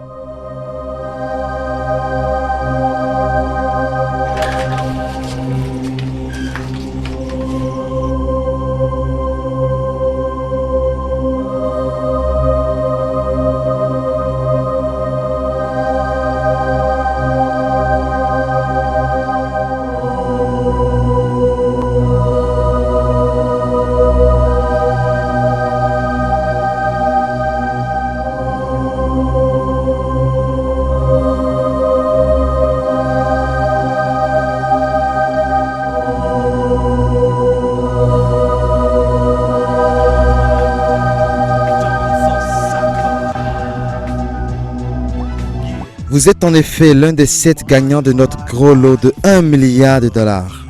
Vous êtes en effet l'un des 7 gagnants de notre gros lot de 1 milliard de dollars.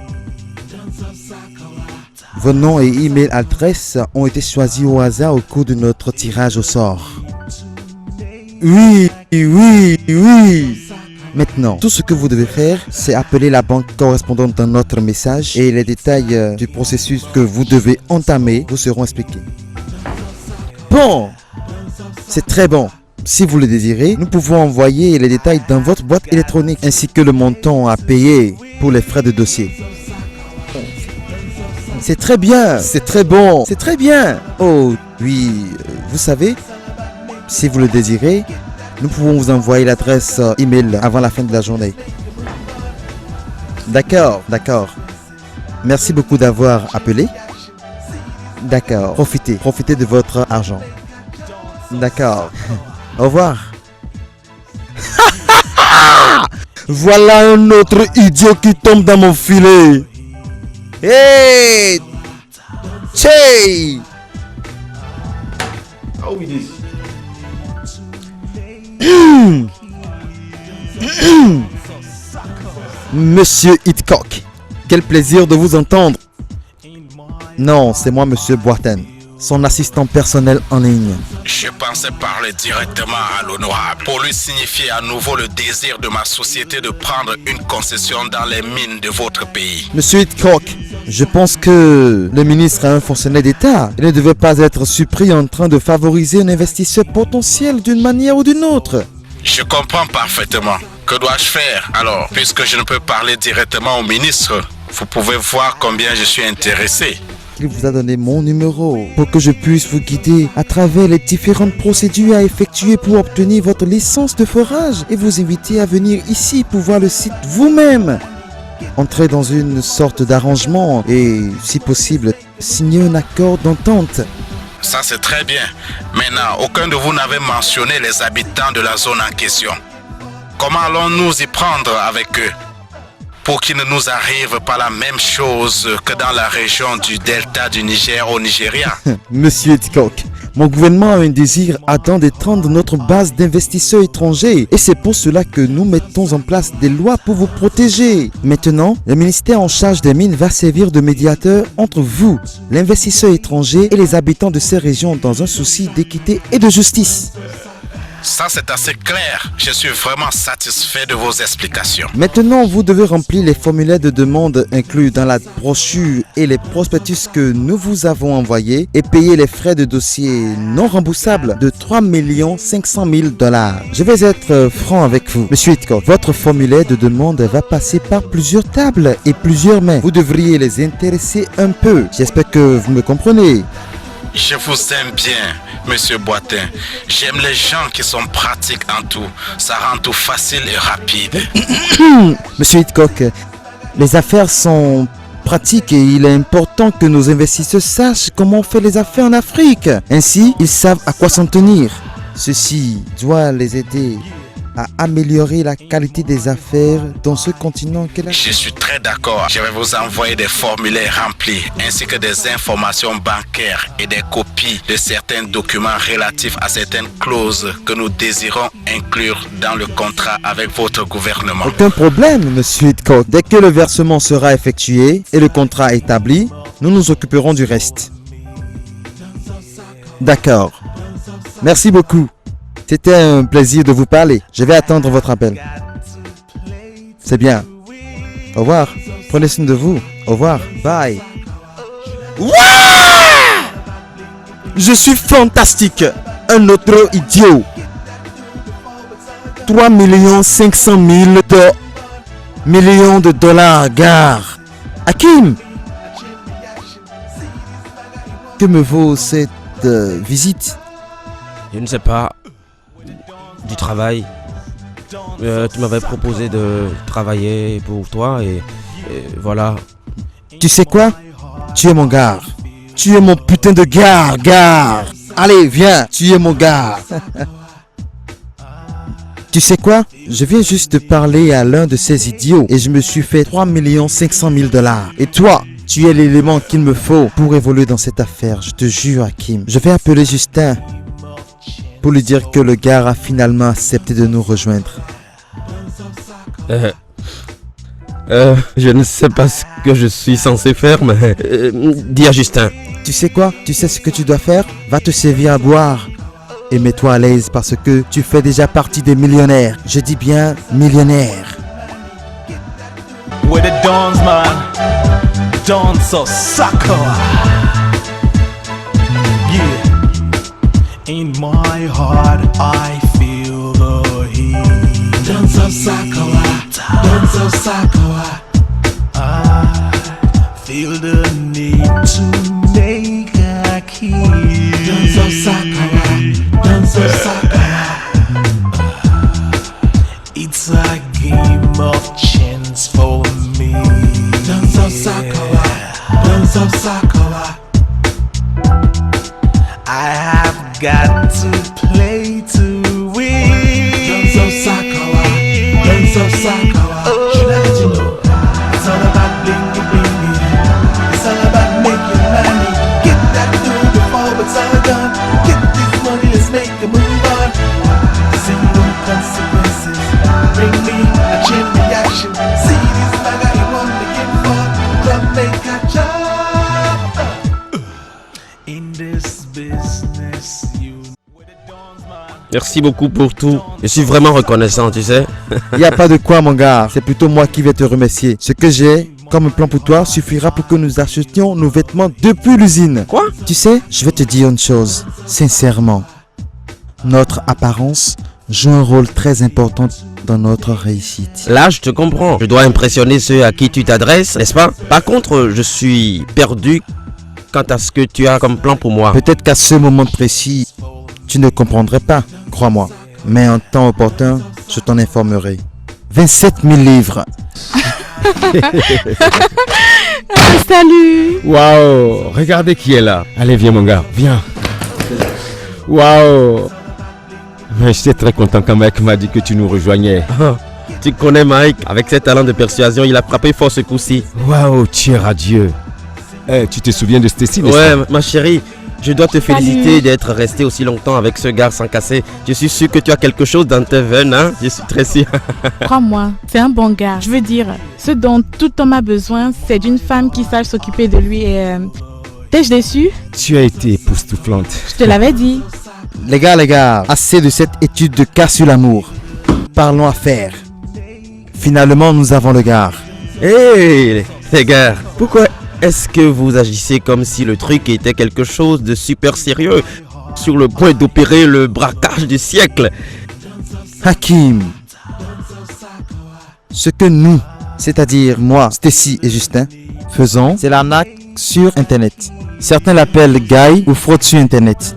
Vos noms et email adresses ont été choisis au hasard au cours de notre tirage au sort. Oui. Maintenant, tout ce que vous devez faire, c'est appeler la banque correspondante dans notre message et les détails du processus que vous devez entamer vous seront expliqués. Bon, c'est très bon. Si vous le désirez, nous pouvons envoyer les détails dans votre boîte électronique ainsi que le montant à payer pour les frais de dossier. C'est très bien, c'est très bon, c'est très bien. Oh oui, vous savez, si vous le désirez, nous pouvons vous envoyer l'adresse email avant la fin de la journée. D'accord. Merci beaucoup d'avoir appelé. D'accord, profitez de votre argent. D'accord. Au revoir. Voilà un autre idiot qui tombe dans mon filet. Hey! Che! Monsieur Hitchcock, quel plaisir de vous entendre. Non, c'est moi, Monsieur Boiten, son assistant personnel en ligne. Je pensais parler directement à l'honorable pour lui signifier à nouveau le désir de ma société de prendre une concession dans les mines de votre pays. Monsieur Hitchcock, je pense que le ministre est un fonctionnaire d'État. Il ne devait pas être surpris en train de favoriser un investisseur potentiel d'une manière ou d'une autre. Je comprends parfaitement. Que dois-je faire alors? Puisque je ne peux parler directement au ministre, vous pouvez voir combien je suis intéressé. Il vous a donné mon numéro pour que je puisse vous guider à travers les différentes procédures à effectuer pour obtenir votre licence de forage et vous inviter à venir ici pour voir le site vous-même. Entrez dans une sorte d'arrangement et, si possible, signer un accord d'entente. Ça c'est très bien. Maintenant, aucun de vous n'avait mentionné les habitants de la zone en question. Comment allons-nous y prendre avec eux pour qu'il ne nous arrive pas la même chose que dans la région du delta du Niger au Nigeria? Monsieur Hitchcock, mon gouvernement a un désir ardent d'étendre notre base d'investisseurs étrangers et c'est pour cela que nous mettons en place des lois pour vous protéger. Maintenant, le ministère en charge des mines va servir de médiateur entre vous, l'investisseur étranger et les habitants de ces régions dans un souci d'équité et de justice. Ça c'est assez clair. Je suis vraiment satisfait de vos explications. Maintenant, vous devez remplir les formulaires de demande inclus dans la brochure et les prospectus que nous vous avons envoyés et payer les frais de dossier non remboursables de 3 500 000 $. Je vais être franc avec vous, Monsieur Hitchcock. Votre formulaire de demande va passer par plusieurs tables et plusieurs mains. Vous devriez les intéresser un peu. J'espère que vous me comprenez. Je vous aime bien, Monsieur Boiten. J'aime les gens qui sont pratiques en tout. Ça rend tout facile et rapide. Monsieur Hitchcock, les affaires sont pratique et il est important que nos investisseurs sachent comment on fait les affaires en Afrique. Ainsi, ils savent à quoi s'en tenir. Ceci doit les aider à améliorer la qualité des affaires dans ce continent qu'est la... Je suis très d'accord. Je vais vous envoyer des formulaires remplis ainsi que des informations bancaires et des copies de certains documents relatifs à certaines clauses que nous désirons inclure dans le contrat avec votre gouvernement. Aucun problème, monsieur Hitchcock. Dès que le versement sera effectué et le contrat établi, nous nous occuperons du reste. D'accord. Merci beaucoup. C'était un plaisir de vous parler. Je vais attendre votre appel. C'est bien. Au revoir. Prenez soin de vous. Au revoir. Bye. Wow! Je suis fantastique. Un autre idiot. 3 500 000 millions de dollars, gare. Hakim, que me vaut cette visite? Je ne sais pas. Du travail. Tu m'avais proposé de travailler pour toi et voilà. Tu sais quoi? Tu es mon gars. Tu es mon putain de gars. Allez, viens, tu es mon gars. Tu sais quoi? Je viens juste de parler à l'un de ces idiots et je me suis fait 3 500 000 dollars. Et toi, tu es l'élément qu'il me faut pour évoluer dans cette affaire. Je te jure, Hakim. Je vais appeler Justin pour lui dire que le gars a finalement accepté de nous rejoindre. Je ne sais pas ce que je suis censé faire, mais dis à Justin. Tu sais quoi? Tu sais ce que tu dois faire? Va te servir à boire et mets-toi à l'aise parce que tu fais déjà partie des millionnaires. Je dis bien millionnaires. With the dawns, man, dance of soccer. Yeah. In my heart, I feel the heat. Dance of Sakawa, dance of Sakawa. I feel the need to make a key. Dance of Sakawa, dance of Sakawa. It's a game of chance for me. Dance of Sakawa, dance of Sakawa. I have got to play to win. Dance of Sakawa, dance of Sakawa. Should I let you know? It's all about blingy blingy. It's all about making money. Get that dough before it's all done. Get this money, let's make a move on. Single consequences bring me a chain reaction. See this bag I want to get for. Club make a job. In this business, you. Merci beaucoup pour tout. Je suis vraiment reconnaissant, tu sais. Il n'y a pas de quoi, mon gars. C'est plutôt moi qui vais te remercier. Ce que j'ai comme plan pour toi suffira pour que nous achetions nos vêtements depuis l'usine. Quoi? Tu sais, je vais te dire une chose. Sincèrement, notre apparence joue un rôle très important dans notre réussite. Là, je te comprends. Je dois impressionner ceux à qui tu t'adresses, n'est-ce pas? Par contre, je suis perdu quant à ce que tu as comme plan pour moi. Peut-être qu'à ce moment précis, tu ne comprendrais pas, crois-moi. Mais en temps opportun, je t'en informerai. 27 000 livres. Salut. Waouh, regardez qui est là. Allez, viens mon gars, viens. Waouh. Mais j'étais très content quand Mike m'a dit que tu nous rejoignais. Tu connais Mike, avec ses talents de persuasion, il a frappé fort ce coup-ci. Waouh, cher à Dieu. Tu te souviens de Stacy, n'est-ce pas? Ouais, ma chérie, je dois te féliciter d'être resté aussi longtemps avec ce gars sans casser. Je suis sûr que tu as quelque chose dans tes veines, hein? Je suis très sûr. Crois-moi, c'est un bon gars. Je veux dire, ce dont tout homme a besoin, c'est d'une femme qui sache s'occuper de lui et... T'es-je déçu? Tu as été époustouflante. Je te l'avais dit. Les gars, assez de cette étude de cas sur l'amour. Parlons affaires. Finalement, nous avons le gars. Hé, les gars, pourquoi est-ce que vous agissez comme si le truc était quelque chose de super sérieux, sur le point d'opérer le braquage du siècle? Hakim, ce que nous, c'est-à-dire moi, Stacy et Justin, faisons, c'est l'arnaque sur Internet. Certains l'appellent Guy ou fraude sur Internet.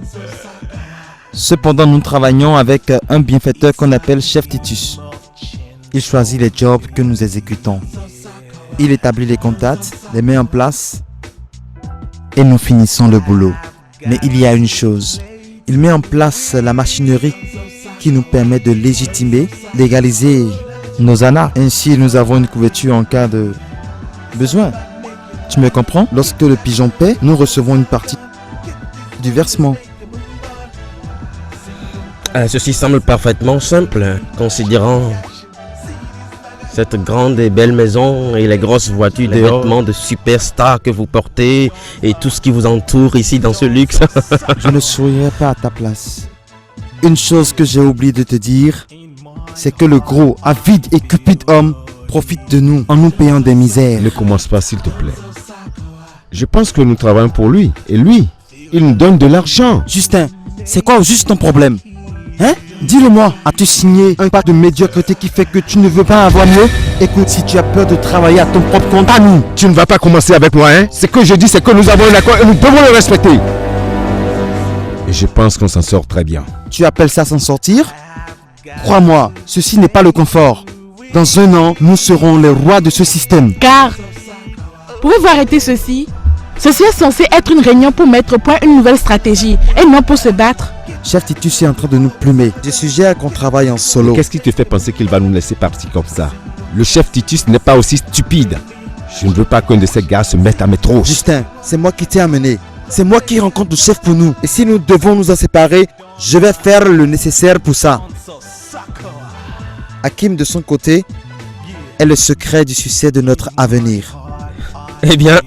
Cependant, nous travaillons avec un bienfaiteur qu'on appelle Chef Titus. Il choisit les jobs que nous exécutons. Il établit les contacts, les met en place et nous finissons le boulot. Mais il y a une chose. Il met en place la machinerie qui nous permet de légitimer, légaliser nos ANA. Ainsi, nous avons une couverture en cas de besoin. Tu me comprends? Lorsque le pigeon paie, nous recevons une partie du versement. Ceci semble parfaitement simple, considérant cette grande et belle maison et les grosses voitures, les vêtements de superstar que vous portez et tout ce qui vous entoure ici dans ce luxe. Je ne sourirais pas à ta place. Une chose que j'ai oublié de te dire, c'est que le gros, avide et cupide homme profite de nous en nous payant des misères. Ne commence pas s'il te plaît. Je pense que nous travaillons pour lui. Et lui, il nous donne de l'argent. Justin, c'est quoi au juste ton problème? Hein? Dis-le-moi, as-tu signé un pacte de médiocrité qui fait que tu ne veux pas avoir mieux? Écoute, si tu as peur de travailler à ton propre compte, à nous. Tu ne vas pas commencer avec moi, hein? Ce que je dis, c'est que nous avons un accord et nous devons le respecter. Et je pense qu'on s'en sort très bien. Tu appelles ça s'en sortir? Crois-moi, ceci n'est pas le confort. Dans un an, nous serons les rois de ce système. Car, pouvez-vous arrêter ceci? Ceci est censé être une réunion pour mettre au point une nouvelle stratégie et non pour se battre. Chef Titus est en train de nous plumer. Je suggère qu'on travaille en solo. Qu'est-ce qui te fait penser qu'il va nous laisser partir comme ça? Le chef Titus n'est pas aussi stupide. Je ne veux pas qu'un de ces gars se mette à mes trousses. Justin, c'est moi qui t'ai amené. C'est moi qui rencontre le chef pour nous. Et si nous devons nous en séparer, je vais faire le nécessaire pour ça. Hakim, de son côté, est le secret du succès de notre avenir. Eh bien,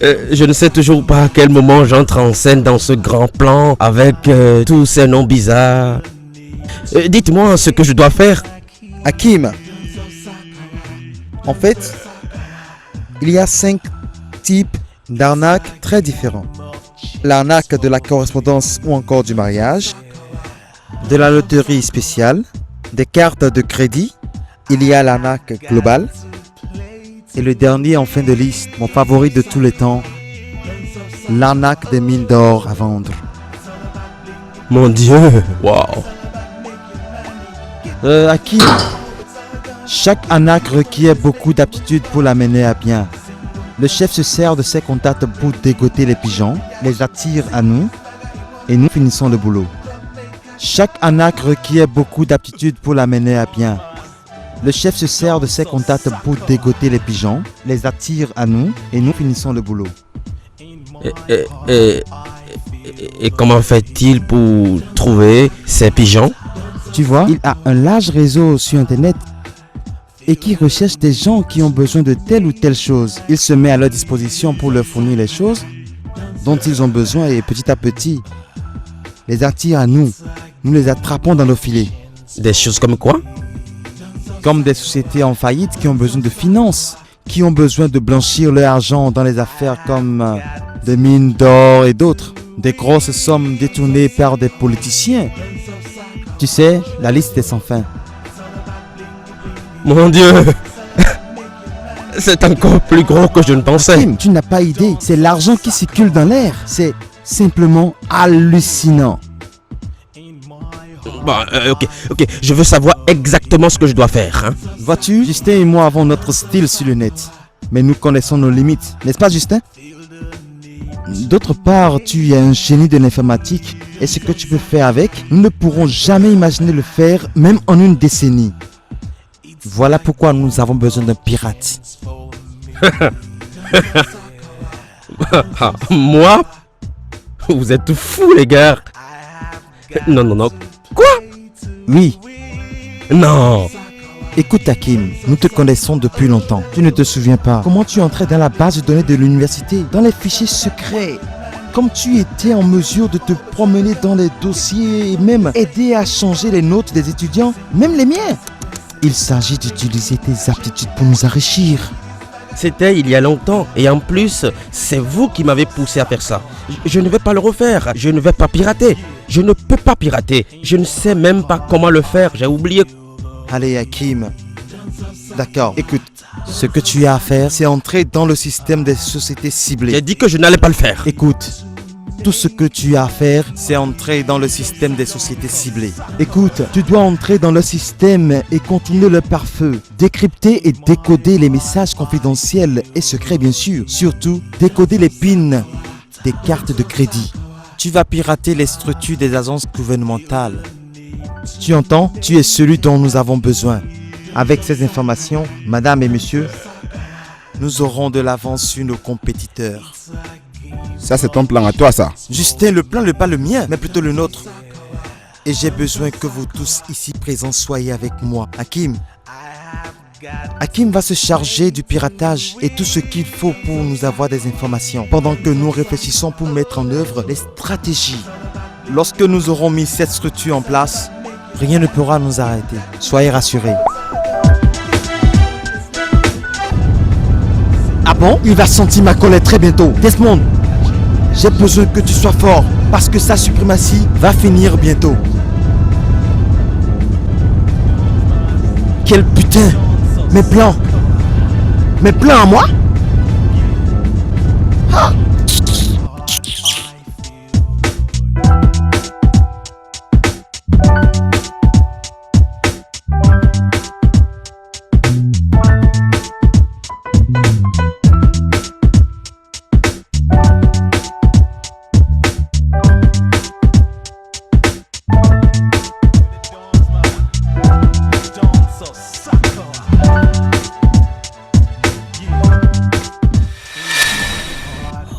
je ne sais toujours pas à quel moment j'entre en scène dans ce grand plan avec tous ces noms bizarres. Dites-moi ce que je dois faire. Hakim, en fait, il y a 5 types d'arnaques très différents. L'arnaque de la correspondance ou encore du mariage, de la loterie spéciale, des cartes de crédit, il y a l'arnaque globale. Et le dernier en fin de liste, mon favori de tous les temps, l'arnaque des mines d'or à vendre. Mon Dieu, waouh. Hakim, chaque arnaque requiert beaucoup d'aptitude pour la mener à bien. Le chef se sert de ses contacts pour dégoter les pigeons, les attire à nous et nous finissons le boulot. Chaque arnaque requiert beaucoup d'aptitude pour la mener à bien. Le chef se sert de ses contacts pour dégoter les pigeons, les attire à nous et nous finissons le boulot. Et comment fait-il pour trouver ces pigeons? Tu vois, il a un large réseau sur Internet et qui recherche des gens qui ont besoin de telle ou telle chose. Il se met à leur disposition pour leur fournir les choses dont ils ont besoin et petit à petit les attire à nous. Nous les attrapons dans nos filets. Des choses comme quoi? Comme des sociétés en faillite qui ont besoin de finances, qui ont besoin de blanchir leur argent dans les affaires comme des mines d'or et d'autres. Des grosses sommes détournées par des politiciens. Tu sais, la liste est sans fin. Mon Dieu, c'est encore plus gros que je ne pensais. Tim, tu n'as pas idée. C'est l'argent qui circule dans l'air. C'est simplement hallucinant. Bon, ok, je veux savoir exactement ce que je dois faire. Hein? Vois-tu, Justin et moi avons notre style sur le net. Mais nous connaissons nos limites. N'est-ce pas, Justin? D'autre part, tu es un génie de l'informatique. Et ce que tu peux faire avec, nous ne pourrons jamais imaginer le faire, même en une décennie. Voilà pourquoi nous avons besoin d'un pirate. Moi? Vous êtes fous, les gars. Non. Quoi? Oui. Non. Écoute, Hakim, nous te connaissons depuis longtemps. Tu ne te souviens pas comment tu entrais dans la base de données de l'université, dans les fichiers secrets. Comme tu étais en mesure de te promener dans les dossiers et même aider à changer les notes des étudiants, même les miens. Il s'agit d'utiliser tes aptitudes pour nous enrichir. C'était il y a longtemps et en plus, c'est vous qui m'avez poussé à faire ça. Je ne vais pas le refaire, je ne vais pas pirater. Je ne peux pas pirater, je ne sais même pas comment le faire, j'ai oublié. Allez, Hakim. D'accord, écoute, ce que tu as à faire, c'est entrer dans le système des sociétés ciblées. J'ai dit que je n'allais pas le faire. Écoute, Tout ce que tu as à faire, c'est entrer dans le système des sociétés ciblées. Écoute, tu dois entrer dans le système et contourner le pare-feu. Décrypter et décoder les messages confidentiels et secrets bien sûr. Surtout, décoder les pins des cartes de crédit. Tu vas pirater les structures des agences gouvernementales. Tu entends? Tu es celui dont nous avons besoin. Avec ces informations, madame et monsieur, nous aurons de l'avance sur nos compétiteurs. Ça, c'est ton plan à toi, ça. Justin, le plan n'est pas le mien, mais plutôt le nôtre. Et j'ai besoin que vous tous ici présents soyez avec moi. Hakim va se charger du piratage et tout ce qu'il faut pour nous avoir des informations, pendant que nous réfléchissons pour mettre en œuvre les stratégies. Lorsque nous aurons mis cette structure en place, rien ne pourra nous arrêter. Soyez rassurés. Ah bon? Il va sentir ma colère très bientôt. Desmond, j'ai besoin que tu sois fort, parce que sa suprématie va finir bientôt. Quel putain! Mes plans à moi? Ah!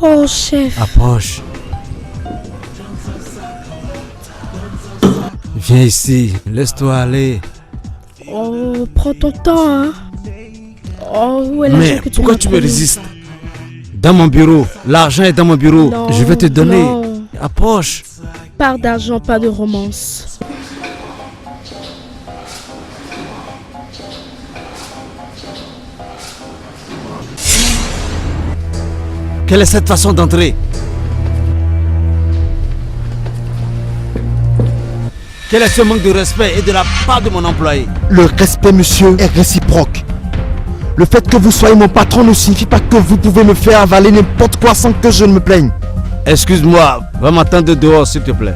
Oh, chef. Approche. Viens ici, laisse-toi aller. Oh, prends ton temps, hein. Oh, où est l'argent Mais que tu pourquoi m'as tu me promis? résistes? Dans mon bureau, l'argent est dans mon bureau. Non, je vais te donner. non. Approche. Pas d'argent, pas de romance. Quelle est cette façon d'entrer? Quel est ce manque de respect et de la part de mon employé? Le respect, monsieur, est réciproque. Le fait que vous soyez mon patron ne signifie pas que vous pouvez me faire avaler n'importe quoi sans que je ne me plaigne. Excuse-moi, va m'attendre dehors s'il te plaît.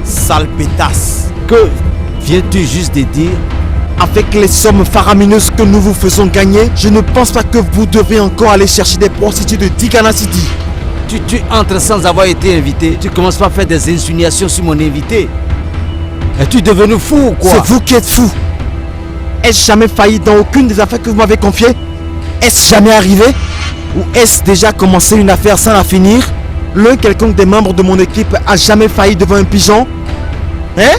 Sale pétasse. Que viens-tu juste de dire? Avec les sommes faramineuses que nous vous faisons gagner, je ne pense pas que vous devez encore aller chercher des prostituées de Tigana City. Tu entres sans avoir été invité. Tu commences pas à faire des insinuations sur mon invité. Es-tu devenu fou ou quoi? C'est vous qui êtes fou. Est-ce jamais failli dans aucune des affaires que vous m'avez confiées? Est-ce jamais arrivé? Ou est-ce déjà commencé une affaire sans la finir? L'un quelconque des membres de mon équipe a jamais failli devant un pigeon? Hein?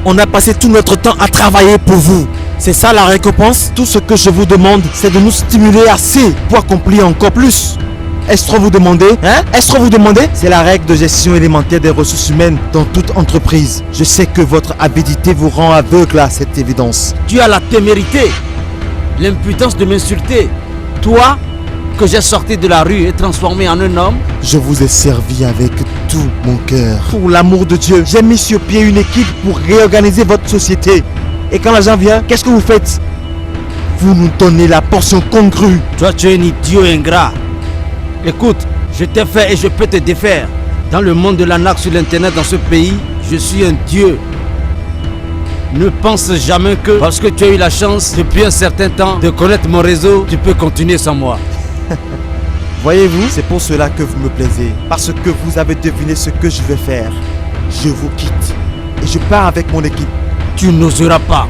On a passé tout notre temps à travailler pour vous. C'est ça la récompense? Tout ce que je vous demande, c'est de nous stimuler assez pour accomplir encore plus. Est-ce trop vous demander? Hein? Est-ce trop vous demander? C'est la règle de gestion élémentaire des ressources humaines dans toute entreprise. Je sais que votre avidité vous rend aveugle à cette évidence. Tu as la témérité, l'impudence de m'insulter. Toi, que j'ai sorti de la rue et transformé en un homme. Je vous ai servi avec tout mon cœur. Pour l'amour de Dieu, j'ai mis sur pied une équipe pour réorganiser votre société. Et quand l'argent vient, qu'est-ce que vous faites? Vous nous donnez la portion congrue. Toi, tu es un idiot ingrat. Écoute, je t'ai fait et je peux te défaire. Dans le monde de l'arnaque sur l'internet dans ce pays, je suis un dieu. Ne pense jamais que parce que tu as eu la chance depuis un certain temps de connaître mon réseau, tu peux continuer sans moi. Voyez-vous, c'est pour cela que vous me plaisez. Parce que vous avez deviné ce que je vais faire. Je vous quitte. Et je pars avec mon équipe. Tu n'oseras pas.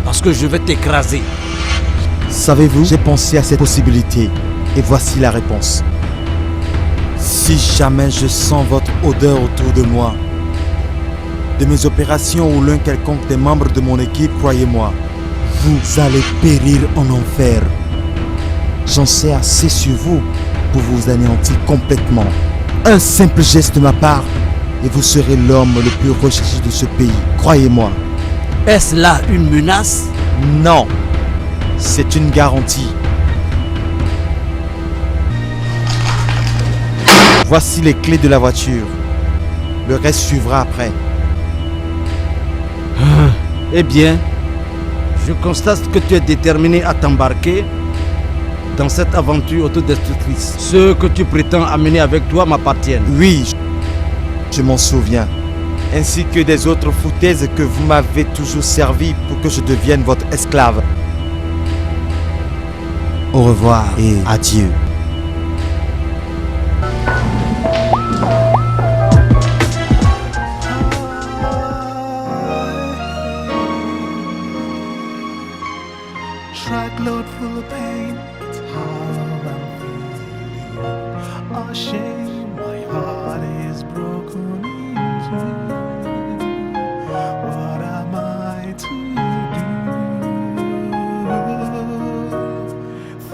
Parce que je vais t'écraser. Savez-vous, j'ai pensé à cette possibilité. Et voici la réponse. Si jamais je sens votre odeur autour de moi, de mes opérations ou l'un quelconque des membres de mon équipe, croyez-moi, vous allez périr en enfer. J'en sais assez sur vous pour vous anéantir complètement. Un simple geste de ma part et vous serez l'homme le plus recherché de ce pays. Croyez-moi. Est-ce là une menace? Non. C'est une garantie. Voici les clés de la voiture. Le reste suivra après. Eh bien, je constate que tu es déterminé à t'embarquer. dans cette aventure autodestructrice. Ceux que tu prétends amener avec toi m'appartiennent. Oui, je m'en souviens. Ainsi que des autres foutaises que vous m'avez toujours servi pour que je devienne votre esclave. Au revoir et adieu. Truckload full of pain, it's how I'm feeling. Ashamed, my heart is broken into. What am I to do?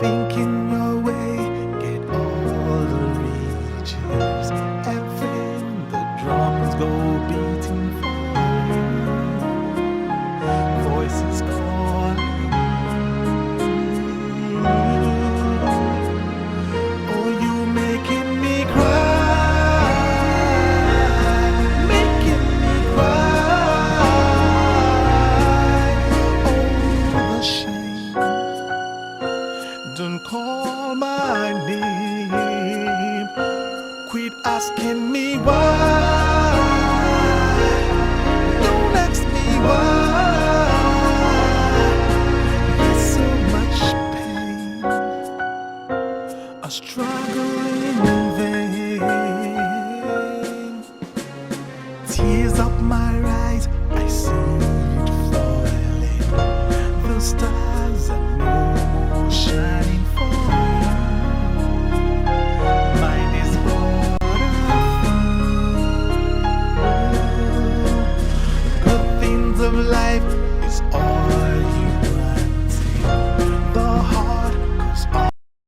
Thinking your way, get all the reaches. Everything, the drums go beating for. Voices calling. Call my name. Quit asking me why.